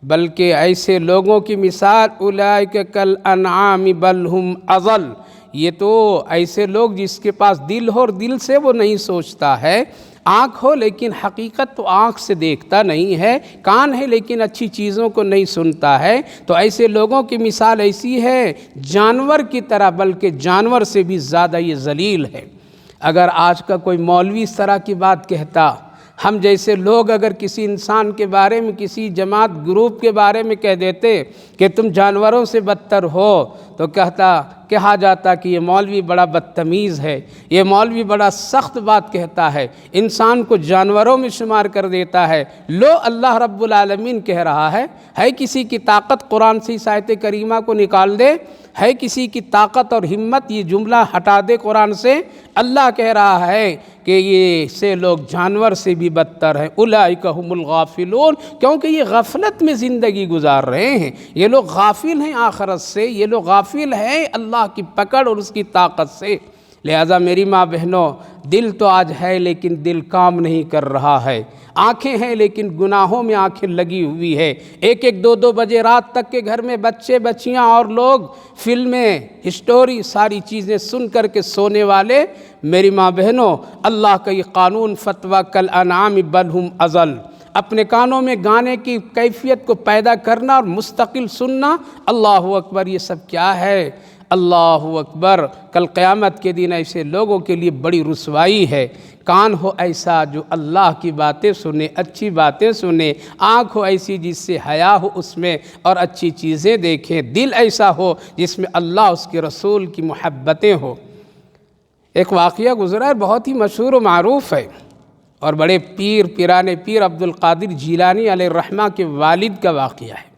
بلکہ ایسے لوگوں کی مثال اولئک کالانعام بل ہم اضل، یہ تو ایسے لوگ جس کے پاس دل ہو اور دل سے وہ نہیں سوچتا ہے، آنکھ ہو لیکن حقیقت تو آنکھ سے دیکھتا نہیں ہے، کان ہے لیکن اچھی چیزوں کو نہیں سنتا ہے، تو ایسے لوگوں کی مثال ایسی ہے جانور کی طرح، بلکہ جانور سے بھی زیادہ یہ ذلیل ہے۔ اگر آج کا کوئی مولوی اس طرح کی بات کہتا، ہم جیسے لوگ اگر کسی انسان کے بارے میں کسی جماعت گروپ کے بارے میں کہہ دیتے کہ تم جانوروں سے بدتر ہو، تو کہا جاتا کہ یہ مولوی بڑا بدتمیز ہے، یہ مولوی بڑا سخت بات کہتا ہے، انسان کو جانوروں میں شمار کر دیتا ہے۔ لو اللہ رب العالمین کہہ رہا ہے کسی کی طاقت قرآن سے اس آیت کریمہ کو نکال دے، ہے کسی کی طاقت اور ہمت یہ جملہ ہٹا دے قرآن سے؟ اللہ کہہ رہا ہے کہ یہ سے لوگ جانور سے بھی بدتر ہیں، اولئک هم الغافلون، کیونکہ یہ غفلت میں زندگی گزار رہے ہیں، یہ لوگ غافل ہیں آخرت سے، یہ لوگ غافل ہیں اللہ کی پکڑ اور اس کی طاقت سے۔ لہٰذا میری ماں بہنوں، دل تو آج ہے لیکن دل کام نہیں کر رہا ہے، آنکھیں ہیں لیکن گناہوں میں آنکھیں لگی ہوئی ہے، ایک ایک دو دو بجے رات تک کے گھر میں بچے بچیاں اور لوگ فلمیں ہسٹوری ساری چیزیں سن کر کے سونے والے۔ میری ماں بہنوں، اللہ کا یہ قانون فتویٰ کالانعام بل ہم اضل، اپنے کانوں میں گانے کی کیفیت کو پیدا کرنا اور مستقل سننا، اللہ اکبر، یہ سب کیا ہے؟ اللہ اکبر، کل قیامت کے دن ایسے لوگوں کے لیے بڑی رسوائی ہے۔ کان ہو ایسا جو اللہ کی باتیں سنے، اچھی باتیں سنے، آنکھ ہو ایسی جس سے حیا ہو اس میں اور اچھی چیزیں دیکھیں، دل ایسا ہو جس میں اللہ اس کے رسول کی محبتیں ہو۔ ایک واقعہ گزرا ہے بہت ہی مشہور و معروف ہے، اور بڑے پیرانے پیر عبد القادر جیلانی علیہ الرحمہ کے والد کا واقعہ ہے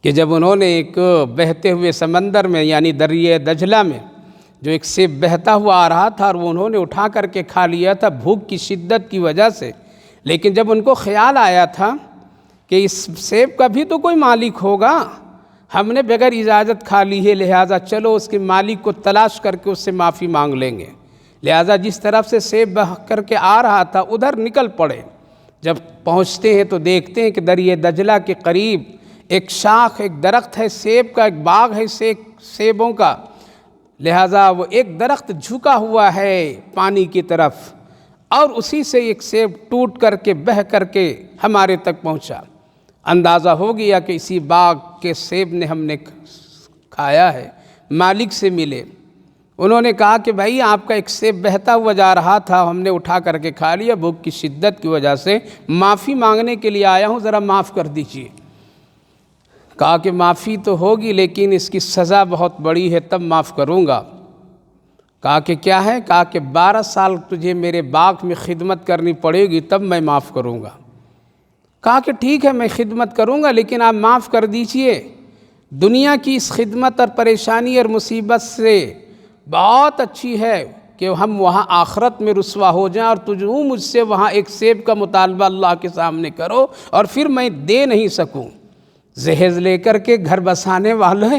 کہ جب انہوں نے ایک بہتے ہوئے سمندر میں یعنی دریائے دجلہ میں جو ایک سیب بہتا ہوا آ رہا تھا اور وہ انہوں نے اٹھا کر کے کھا لیا تھا بھوک کی شدت کی وجہ سے۔ لیکن جب ان کو خیال آیا تھا کہ اس سیب کا بھی تو کوئی مالک ہوگا، ہم نے بغیر اجازت کھا لی ہے، لہٰذا چلو اس کے مالک کو تلاش کر کے اس سے معافی مانگ لیں گے۔ لہٰذا جس طرف سے سیب بہہ کر کے آ رہا تھا ادھر نکل پڑے۔ جب پہنچتے ہیں تو دیکھتے ہیں کہ دریا دجلہ کے قریب ایک شاخ، ایک درخت ہے سیب کا، ایک باغ ہے سیبوں کا، لہٰذا وہ ایک درخت جھکا ہوا ہے پانی کی طرف، اور اسی سے ایک سیب ٹوٹ کر کے بہہ کر کے ہمارے تک پہنچا۔ اندازہ ہو گیا کہ اسی باغ کے سیب نے ہم نے کھایا ہے۔ مالک سے ملے، انہوں نے کہا کہ بھائی آپ کا ایک سیب بہتا ہوا جا رہا تھا، ہم نے اٹھا کر کے کھا لیا، بھوک کی شدت کی وجہ سے معافی مانگنے کے لیے آیا ہوں، ذرا معاف کر دیجیے۔ کہا کہ معافی تو ہوگی لیکن اس کی سزا بہت بڑی ہے، تب معاف کروں گا۔ کہا کہ کیا ہے؟ کہا کہ 12 سال تجھے میرے باغ میں خدمت کرنی پڑے گی تب میں معاف کروں گا۔ کہا کہ ٹھیک ہے میں خدمت کروں گا لیکن آپ معاف کر دیجئے، دنیا کی اس خدمت اور پریشانی اور مصیبت سے بہت اچھی ہے کہ ہم وہاں آخرت میں رسوا ہو جائیں اور تجھوں مجھ سے وہاں ایک سیب کا مطالبہ اللہ کے سامنے کرو اور پھر میں دے نہیں سکوں۔ جہیز لے کر کے گھر بسانے والے،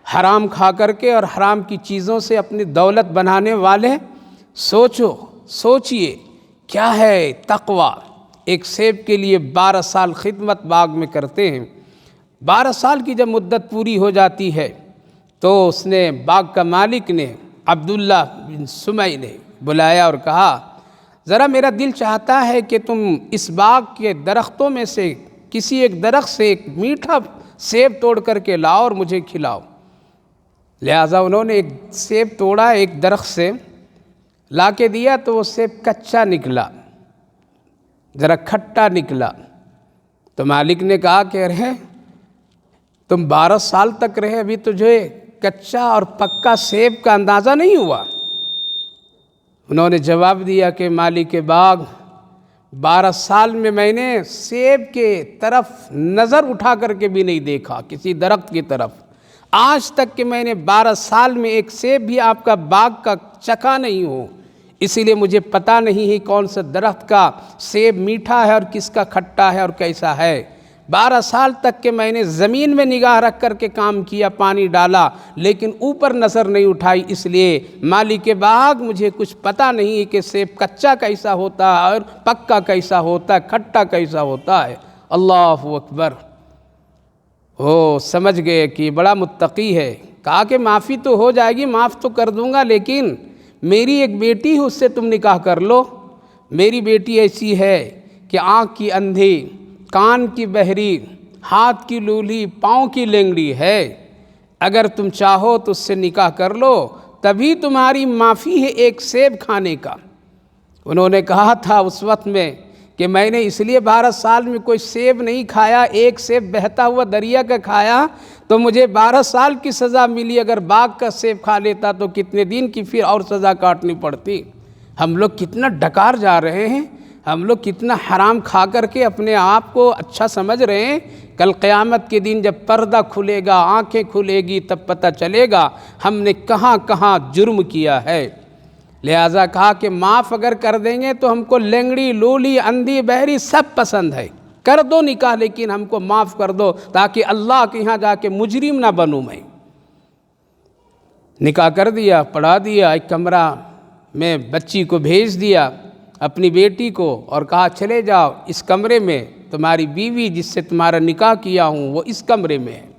حرام کھا کر کے اور حرام کی چیزوں سے اپنی دولت بنانے والے، سوچئے کیا ہے تقوی۔ ایک سیب کے لیے 12 سال خدمت باغ میں کرتے ہیں۔ 12 سال کی جب مدت پوری ہو جاتی ہے تو اس نے باغ کا مالک نے عبداللہ بن سمی نے بلایا اور کہا ذرا میرا دل چاہتا ہے کہ تم اس باغ کے درختوں میں سے کسی ایک درخت سے ایک میٹھا سیب توڑ کر کے لاؤ اور مجھے کھلاؤ۔ لہٰذا انہوں نے ایک سیب توڑا ایک درخت سے، لا کے دیا تو وہ سیب کچا نکلا، ذرا کھٹا نکلا۔ تو مالک نے کہا کہ ارے تم 12 سال تک رہے، ابھی تجھے کچا اور پکا سیب کا اندازہ نہیں ہوا؟ انہوں نے جواب دیا کہ مالک باغ 12 سال میں نے سیب کے طرف نظر اٹھا کر کے بھی نہیں دیکھا، کسی درخت کی طرف، آج تک کہ میں نے 12 سال میں ایک سیب بھی آپ کا باغ کا چکھا نہیں ہوں، اسی لیے مجھے پتہ نہیں ہے کون سا درخت کا سیب میٹھا ہے اور کس کا کھٹا ہے اور کیسا ہے۔ 12 سال تک کہ میں نے زمین میں نگاہ رکھ کر کے کام کیا، پانی ڈالا، لیکن اوپر نظر نہیں اٹھائی، اس لیے مالک باغ مجھے کچھ پتہ نہیں ہے کہ سیب کچا کیسا ہوتا ہے اور پکا کیسا ہوتا ہے، کھٹا کیسا ہوتا ہے۔ اللہ اکبر! وہ سمجھ گئے کہ بڑا متقی ہے۔ کہا کہ معافی تو ہو جائے گی، معاف تو کر دوں گا، لیکن میری ایک بیٹی ہے اس سے تم نکاح کر لو۔ میری بیٹی ایسی ہے کہ آنکھ کی اندھی، کان کی بہری، ہاتھ کی لولی، پاؤں کی لنگڑی ہے، اگر تم چاہو تو اس سے نکاح کر لو، تبھی تمہاری معافی ہے ایک سیب کھانے کا۔ انہوں نے کہا تھا اس وقت میں کہ میں نے اس لیے 12 سال میں کوئی سیب نہیں کھایا، ایک سیب بہتا ہوا دریا کا کھایا تو مجھے 12 سال کی سزا ملی، اگر باغ کا سیب کھا لیتا تو کتنے دن کی پھر اور سزا کاٹنی پڑتی۔ ہم لوگ کتنا ڈکار جا رہے ہیں، ہم لوگ کتنا حرام کھا کر کے اپنے آپ کو اچھا سمجھ رہے ہیں۔ کل قیامت کے دن جب پردہ کھلے گا، آنکھیں کھلے گی، تب پتہ چلے گا ہم نے کہاں کہاں جرم کیا ہے۔ لہٰذا کہا کہ معاف اگر کر دیں گے تو ہم کو لنگڑی، لولی، اندھی، بہری سب پسند ہے، کر دو نکاح لیکن ہم کو معاف کر دو تاکہ اللہ کے یہاں جا کے مجرم نہ بنوں میں۔ نکاح کر دیا، پڑھا دیا، ایک کمرہ میں بچی کو بھیج دیا اپنی بیٹی کو اور کہا چلے جاؤ اس کمرے میں، تمہاری بیوی جس سے تمہارا نکاح کیا ہوں وہ اس کمرے میں ہے۔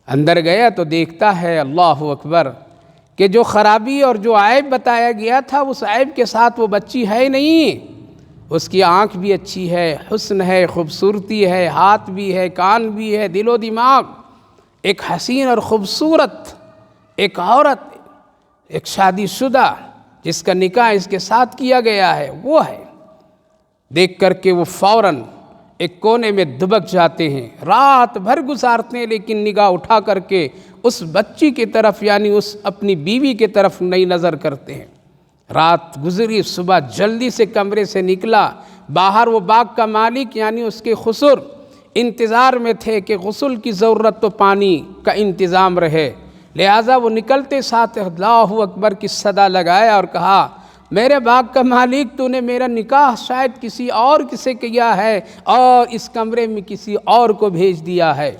اندر گیا تو دیکھتا ہے اللہ اکبر کہ جو خرابی اور جو عیب بتایا گیا تھا اس عیب کے ساتھ وہ بچی ہے نہیں۔ اس کی آنکھ بھی اچھی ہے، حسن ہے، خوبصورتی ہے، ہاتھ بھی ہے، کان بھی ہے، دل و دماغ، ایک حسین اور خوبصورت ایک عورت، ایک شادی شدہ جس کا نکاح اس کے ساتھ کیا گیا ہے وہ ہے۔ دیکھ کر کے وہ فوراً ایک کونے میں دبک جاتے ہیں، رات بھر گزارتے ہیں لیکن نگاہ اٹھا کر کے اس بچی کی طرف یعنی اس اپنی بیوی کی طرف نہیں نظر کرتے ہیں۔ رات گزری، صبح جلدی سے کمرے سے نکلا، باہر وہ باغ کا مالک یعنی اس کے خسر انتظار میں تھے کہ غسل کی ضرورت تو پانی کا انتظام رہے، لہٰذا وہ نکلتے ساتھ اللہ اکبر کی صدا لگایا اور کہا میرے باغ کا مالک، تو نے میرا نکاح شاید کسی اور سے کیا ہے اور اس کمرے میں کسی اور کو بھیج دیا ہے۔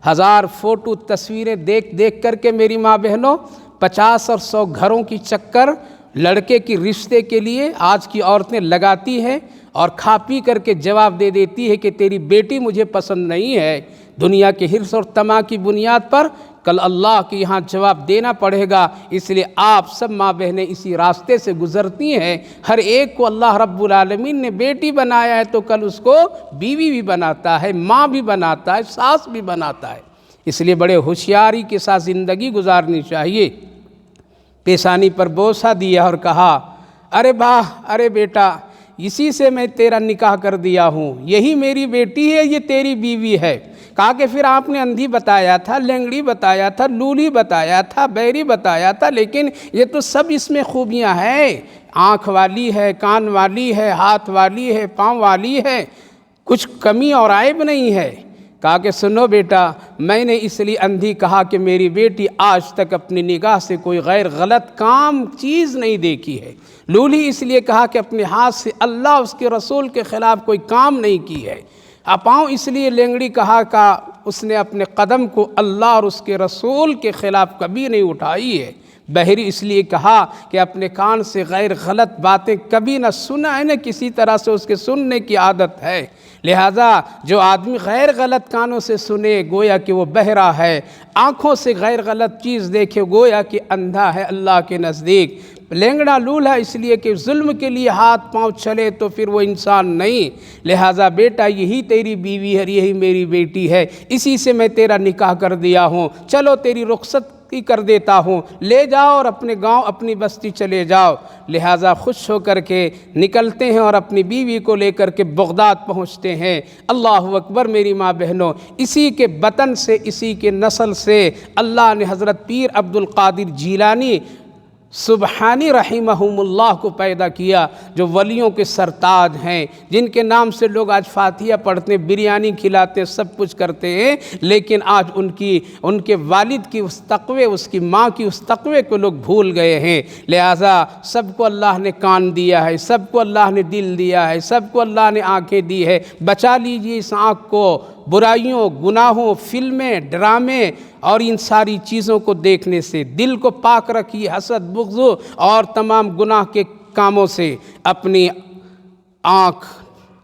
1000 فوٹو تصویریں دیکھ دیکھ کر کے میری ماں بہنوں 50 اور 100 گھروں کی چکر لڑکے کی رشتے کے لیے آج کی عورتیں لگاتی ہیں اور کھا پی کر کے جواب دے دیتی ہے کہ تیری بیٹی مجھے پسند نہیں ہے۔ دنیا کے حرص اور طمع کی بنیاد پر کل اللہ کے یہاں جواب دینا پڑے گا، اس لیے آپ سب ماں بہنیں اسی راستے سے گزرتی ہیں۔ ہر ایک کو اللہ رب العالمین نے بیٹی بنایا ہے تو کل اس کو بیوی بھی بناتا ہے، ماں بھی بناتا ہے، ساس بھی بناتا ہے۔ اس لیے بڑے ہوشیاری کے ساتھ زندگی گزارنی چاہیے۔ پیشانی پر بوسہ دیا اور کہا ارے بیٹا، اسی سے میں تیرا نکاح کر دیا ہوں، یہی میری بیٹی ہے، یہ تیری بیوی ہے۔ کہا کہ پھر آپ نے اندھی بتایا تھا، لنگڑی بتایا تھا، لولی بتایا تھا، بیری بتایا تھا، لیکن یہ تو سب اس میں خوبیاں ہیں، آنکھ والی ہے، کان والی ہے، ہاتھ والی ہے، پاؤں والی ہے، کچھ کمی اور عیب نہیں ہے۔ کہا کہ سنو بیٹا، میں نے اس لیے اندھی کہا کہ میری بیٹی آج تک اپنی نگاہ سے کوئی غیر غلط کام چیز نہیں دیکھی ہے۔ لولی اس لیے کہا کہ اپنے ہاتھ سے اللہ اس کے رسول کے خلاف کوئی کام نہیں کی ہے۔ پاؤں اس لیے لنگڑی کہا کہ اس نے اپنے قدم کو اللہ اور اس کے رسول کے خلاف کبھی نہیں اٹھائی ہے۔ بہری اس لیے کہا کہ اپنے کان سے غیر غلط باتیں کبھی نہ سنا ہے، نہ کسی طرح سے اس کے سننے کی عادت ہے۔ لہٰذا جو آدمی غیر غلط کانوں سے سنے گویا کہ وہ بہرا ہے، آنکھوں سے غیر غلط چیز دیکھے گویا کہ اندھا ہے اللہ کے نزدیک۔ لینگڑا لولہا اس لیے کہ ظلم کے لیے ہاتھ پاؤں چلے تو پھر وہ انسان نہیں۔ لہٰذا بیٹا یہی تیری بیوی ہے، یہی میری بیٹی ہے، اسی سے میں تیرا نکاح کر دیا ہوں، چلو تیری رخصت کر دیتا ہوں، لے جاؤ اور اپنے گاؤں اپنی بستی چلے جاؤ۔ لہٰذا خوش ہو کر کے نکلتے ہیں اور اپنی بیوی کو لے کر کے بغداد پہنچتے ہیں۔ اللہ اکبر میری ماں بہنوں، اسی کے بطن سے، اسی کے نسل سے اللہ نے حضرت پیر عبد القادر جیلانی سبحانی رحمہم اللہ کو پیدا کیا، جو ولیوں کے سرتاج ہیں، جن کے نام سے لوگ آج فاتحہ پڑھتے ہیں، بریانی کھلاتے ہیں، سب کچھ کرتے ہیں، لیکن آج ان کے والد کی اس تقوی، اس کی ماں کی اس تقوی کو لوگ بھول گئے ہیں۔ لہٰذا سب کو اللہ نے کان دیا ہے، سب کو اللہ نے دل دیا ہے، سب کو اللہ نے آنکھیں دی ہے، بچا لیجیے اس آنکھ کو برائیوں، گناہوں، فلمیں، ڈرامے اور ان ساری چیزوں کو دیکھنے سے۔ دل کو پاک رکھیے حسد، بغض اور تمام گناہ کے کاموں سے۔ اپنی آنکھ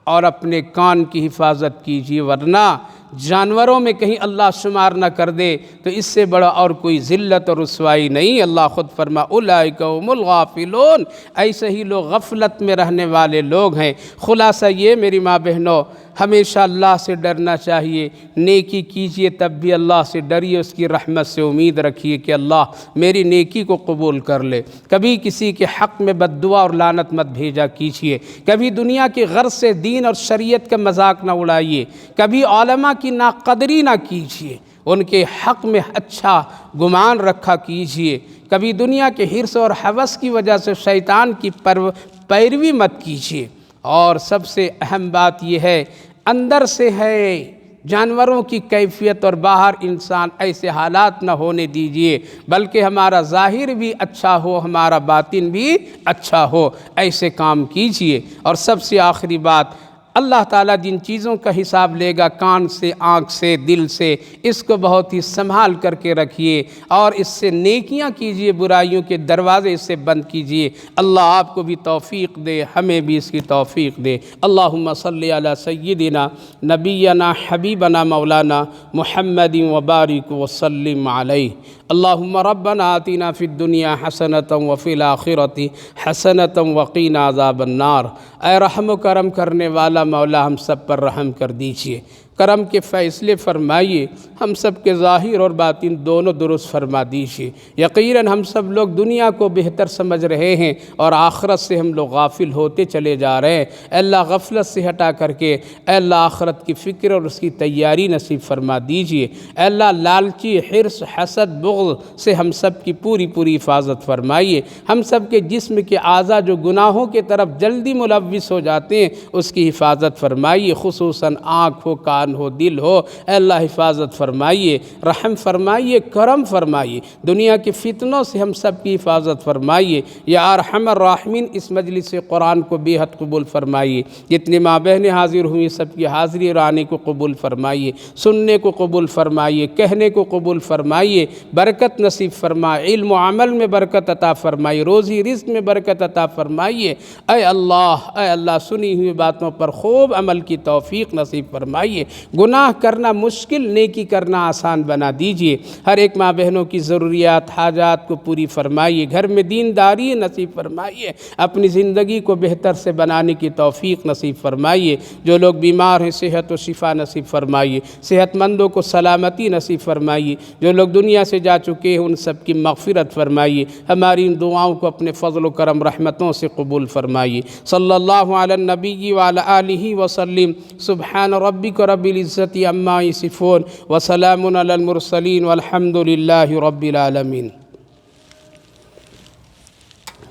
اور اپنے کان کی حفاظت کیجیے، ورنہ جانوروں میں کہیں اللہ شمار نہ کر دے تو اس سے بڑا اور کوئی ذلت اور رسوائی نہیں۔ اللہ خود فرما اولئک هم الغافلون، ایسے ہی لوگ غفلت میں رہنے والے لوگ ہیں۔ خلاصہ یہ میری ماں بہنوں، ہمیشہ اللہ سے ڈرنا چاہیے، نیکی کیجئے تب بھی اللہ سے ڈریے، اس کی رحمت سے امید رکھیے کہ اللہ میری نیکی کو قبول کر لے۔ کبھی کسی کے حق میں بد دعا اور لعنت مت بھیجا کیجئے، کبھی دنیا کی غرض سے دین اور شریعت کا مذاق نہ اڑائیے، کبھی علماء کی ناقدری نہ کیجئے، ان کے حق میں اچھا گمان رکھا کیجئے، کبھی دنیا کے حرص اور ہوس کی وجہ سے شیطان کی پیروی مت کیجئے۔ اور سب سے اہم بات یہ ہے، اندر سے ہے جانوروں کی کیفیت اور باہر انسان، ایسے حالات نہ ہونے دیجئے، بلکہ ہمارا ظاہر بھی اچھا ہو، ہمارا باطن بھی اچھا ہو، ایسے کام کیجئے۔ اور سب سے آخری بات، اللہ تعالیٰ جن چیزوں کا حساب لے گا، کان سے، آنکھ سے، دل سے، اس کو بہت ہی سنبھال کر کے رکھیے اور اس سے نیکیاں کیجئے، برائیوں کے دروازے اس سے بند کیجئے۔ اللہ آپ کو بھی توفیق دے، ہمیں بھی اس کی توفیق دے۔ اللہم صلی علی سیدنا نبینا حبیبنا مولانا محمد وبارک وسلم علیہ۔ اللہم ربنا آتنا فی الدنیا حسنۃ وفی الآخرۃ حسنۃ وقینا عذاب النار۔ اے رحم و کرم کرنے والا مولا، ہم سب پر رحم کر دیجئے، کرم کے فیصلے فرمائیے، ہم سب کے ظاہر اور باطن دونوں درست فرما دیجئے۔ یقیناً ہم سب لوگ دنیا کو بہتر سمجھ رہے ہیں اور آخرت سے ہم لوگ غافل ہوتے چلے جا رہے ہیں۔ اے اللہ غفلت سے ہٹا کر کے اے اللہ آخرت کی فکر اور اس کی تیاری نصیب فرما دیجئے۔ اے اللہ لالچی، حرص، حسد، بغض سے ہم سب کی پوری حفاظت فرمائیے۔ ہم سب کے جسم کے اعضاء جو گناہوں کے طرف جلدی ملوث ہو جاتے ہیں، اس کی حفاظت فرمائیے، خصوصاً آنکھ ہو، کان زبان ہو، دل ہو، اے اللہ حفاظت فرمائیے، رحم فرمائیے، کرم فرمائیے، دنیا کے فتنوں سے ہم سب کی حفاظت فرمائیے یا ارحم الراحمین۔ اس مجلس قرآن کو بے حد قبول فرمائیے، جتنی ماں بہنیں حاضر ہوئی سب کی حاضری اور آنے کو قبول فرمائیے، سننے کو قبول فرمائیے، کہنے کو قبول فرمائیے، برکت نصیب فرمائے، علم و عمل میں برکت عطا فرمائیے، روزی رزق میں برکت عطا فرمائیے۔ اے اللہ سنی ہوئی باتوں پر خوب عمل کی توفیق نصیب فرمائیے، گناہ کرنا مشکل، نیکی کرنا آسان بنا دیجئے، ہر ایک ماں بہنوں کی ضروریات حاجات کو پوری فرمائیے، گھر میں دینداری نصیب فرمائیے، اپنی زندگی کو بہتر سے بنانے کی توفیق نصیب فرمائیے، جو لوگ بیمار ہیں صحت و شفا نصیب فرمائیے، صحت مندوں کو سلامتی نصیب فرمائیے، جو لوگ دنیا سے جا چکے ہیں ان سب کی مغفرت فرمائیے، ہماری ان دعاؤں کو اپنے فضل و کرم رحمتوں سے قبول فرمائیے۔ صلی اللہ علی النبی وعلی آلہ وسلم۔ سبحان ربک رب العزت عما یصفون وسلام علی المرسلین والحمد للہ رب العالمین۔